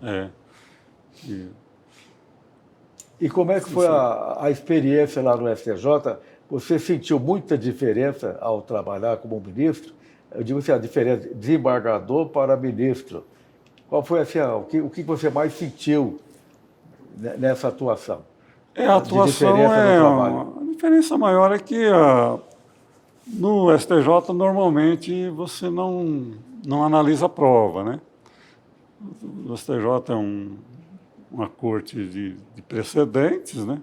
E como é que foi a experiência lá no STJ? Você sentiu muita diferença ao trabalhar como ministro? Eu digo assim, a diferença de desembargador para ministro. Qual foi assim, o que você mais sentiu nessa atuação? A atuação a diferença maior é que no STJ normalmente você não analisa a prova, né? O STJ é uma corte de precedentes, né?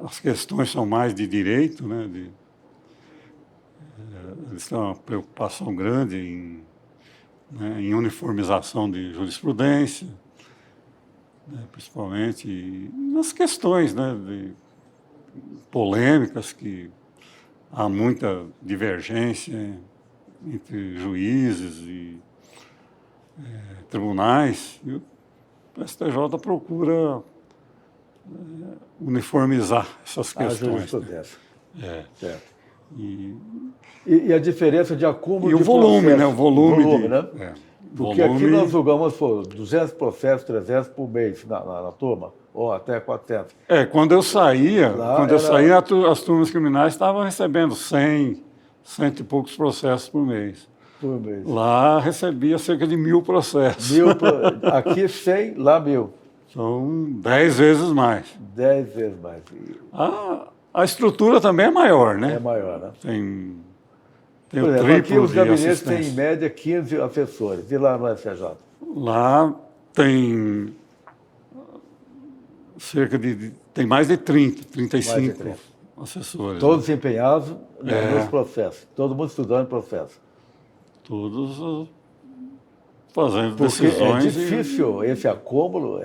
As questões são mais de direito, né? Eles têm uma preocupação grande em uniformização de jurisprudência, né, principalmente nas questões, né, polêmicas, que há muita divergência entre juízes e tribunais, e o STJ procura uniformizar essas questões. Né? Certo. E a diferença de acúmulo de volume, né? O volume, né? Porque aqui nós julgamos 200 processos, 300 por mês na turma, ou até 400. Quando eu saía, as turmas criminais estavam recebendo 100 e poucos processos por mês. Lá recebia cerca de 1000 processos. Aqui 100, lá 1000. São 10 vezes mais. 10 vezes mais. A estrutura também é maior, É né? maior, né? Tem Por o exemplo, aqui triplo os de gabinetes têm em assistência. média 15 assessores, e lá no STJ? Lá tem tem mais de 30, Mais de 35 30. assessores. Todos Né? empenhados nos É. processos, todo mundo estudando o processo. Todos fazendo Porque é decisões. difícil esse acúmulo,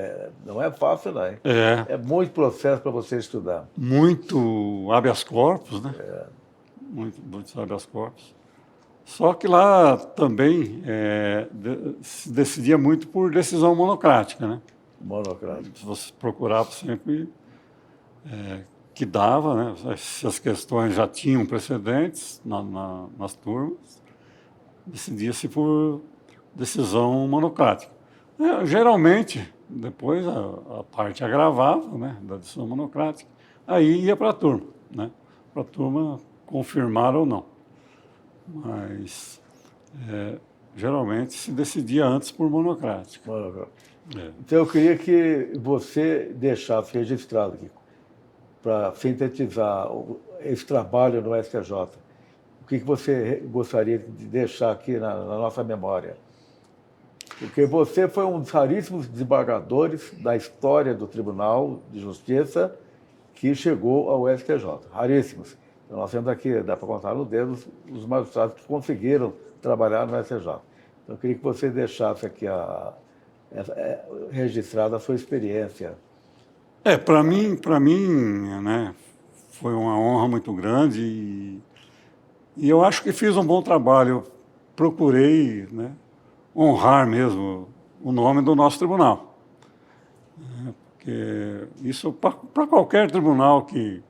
não é fácil, não. É muito processo para você estudar. Muito habeas corpus, né? Muitos habeas corpus. Só que lá também se decidia muito por decisão monocrática, né? Monocrático. Você procurava sempre que dava, né? Se as questões já tinham precedentes nas turmas, decidia-se por decisão monocrática. Geralmente, depois a parte agravava, né, da decisão monocrática, aí ia para a turma, né? Para a turma confirmar ou não. Mas, geralmente, se decidia antes por monocrática. Então, eu queria que você deixasse registrado aqui, para sintetizar esse trabalho no STJ. O que você gostaria de deixar aqui na nossa memória? Porque você foi um dos raríssimos desembargadores da história do Tribunal de Justiça que chegou ao STJ. Raríssimos. Então, nós temos aqui, dá para contar no dedo, os magistrados que conseguiram trabalhar no STJ. Então, eu queria que você deixasse aqui registrada a sua experiência. Para mim, né, foi uma honra muito grande e eu acho que fiz um bom trabalho. Eu procurei, né, honrar mesmo o nome do nosso tribunal. Porque isso, para qualquer tribunal que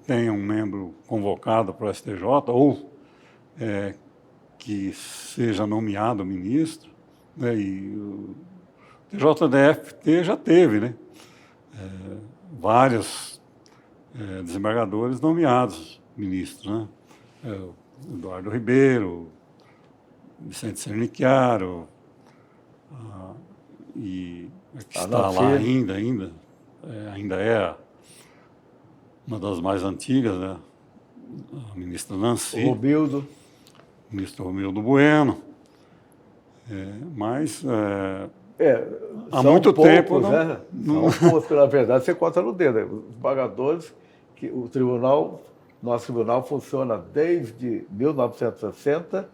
tenha um membro convocado para o STJ ou que seja nomeado ministro, né, e o TJDF-T já teve, né, vários desembargadores nomeados ministros, né? O Eduardo Ribeiro, Vicente Sernicchiaro, e que está lá ainda é uma das mais antigas, né? A ministra Nancy, Romildo. O ministro Romildo Bueno, mas há muito tempo não... São poucos, na verdade, você conta no dedo. Os desembargadores, que nosso tribunal funciona desde 1960,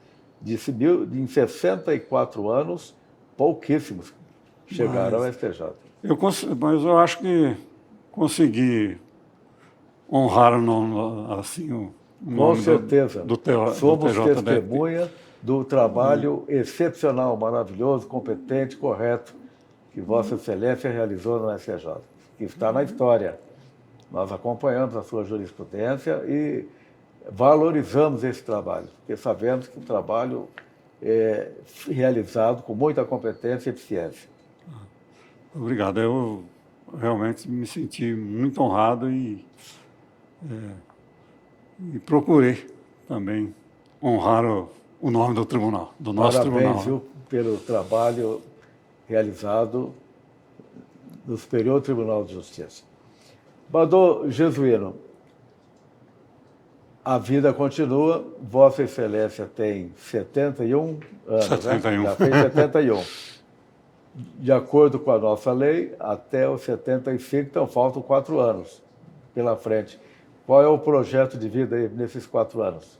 em 64 anos, pouquíssimos chegaram ao STJ. Mas eu acho que consegui honrar assim, o nome. Com certeza. do Somos TJDF. testemunha do trabalho excepcional, maravilhoso, competente, correto, que Vossa Excelência realizou no STJ, que está na história. Nós acompanhamos a sua jurisprudência e valorizamos esse trabalho, porque sabemos que o trabalho é realizado com muita competência e eficiência. Obrigado. Eu realmente me senti muito honrado e procurei também honrar o nome do tribunal, do nosso tribunal. Parabéns, viu, pelo trabalho realizado no Superior Tribunal de Justiça. Badô Jesuíno, a vida continua, Vossa Excelência tem 71 anos, 71. Né? Já fez 71. De acordo com a nossa lei, até os 75, então faltam 4 anos pela frente. Qual é o projeto de vida aí nesses 4 anos?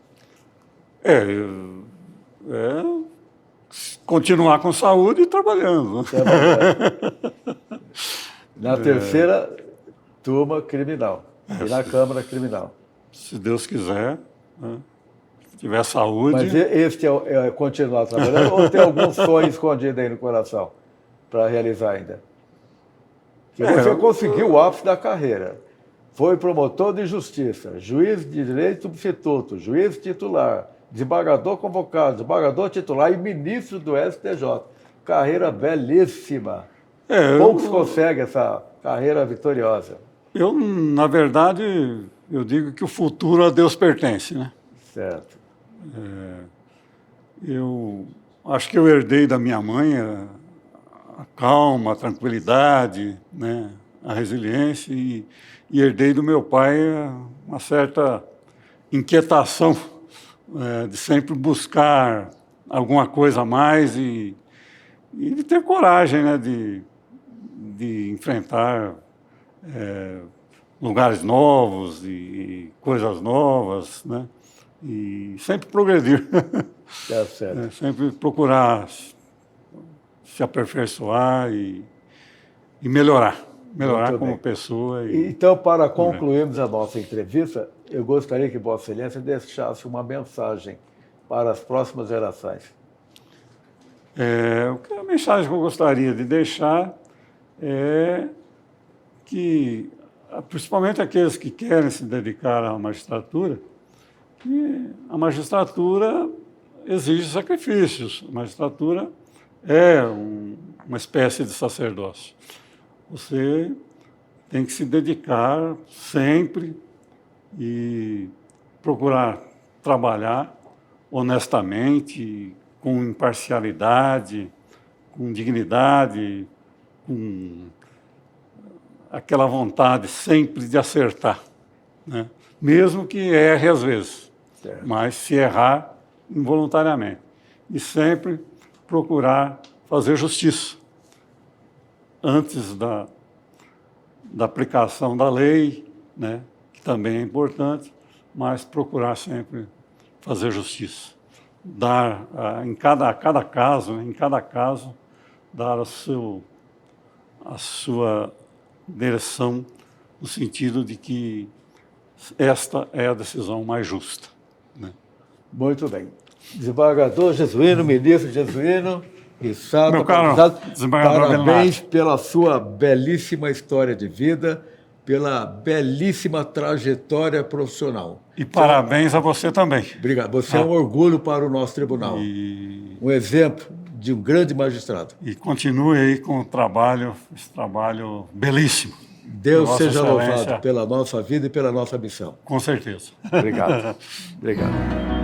Continuar com saúde e trabalhando. Na terceira turma criminal e na Câmara Criminal. Se Deus quiser, né? Se tiver saúde... Mas este é continuar trabalhando ou tem algum sonho escondido aí no coração para realizar ainda? Que você conseguiu o ápice da carreira. Foi promotor de justiça, juiz de direito substituto, juiz titular, desembargador convocado, desembargador titular e ministro do STJ. Carreira belíssima. Poucos conseguem essa carreira vitoriosa. Na verdade, eu digo que o futuro a Deus pertence, né? Certo. Eu acho que eu herdei da minha mãe a calma, a tranquilidade, né? a resiliência e herdei do meu pai uma certa inquietação de sempre buscar alguma coisa a mais e de ter coragem, né, de enfrentar lugares novos e coisas novas, né, e sempre progredir. Tá certo. Sempre procurar se aperfeiçoar e melhorar Muito como bem. pessoa. Então, para concluirmos a nossa entrevista, eu gostaria que Vossa Excelência deixasse uma mensagem para as próximas gerações. A mensagem que eu gostaria de deixar é que, principalmente aqueles que querem se dedicar à magistratura, que a magistratura exige sacrifícios. A magistratura é uma espécie de sacerdócio. Você tem que se dedicar sempre e procurar trabalhar honestamente, com imparcialidade, com dignidade, com aquela vontade sempre de acertar, né? Mesmo que erre às vezes, Certo. mas se errar involuntariamente. E sempre procurar fazer justiça antes da aplicação da lei, né? Que também é importante, mas procurar sempre fazer justiça. Dar, em cada caso, dar a sua direção no sentido de que esta é a decisão mais justa, né? Muito bem. Desembargador Jesuíno, ministro Jesuíno, Rissata, Meu caro desembargador parabéns pela sua belíssima história de vida, pela belíssima trajetória profissional. E parabéns a você também. Obrigado. Você é um orgulho para o nosso tribunal. Um exemplo de um grande magistrado. E continue aí com esse trabalho belíssimo. Deus seja louvado pela nossa vida e pela nossa missão. Com certeza. Obrigado. Obrigado.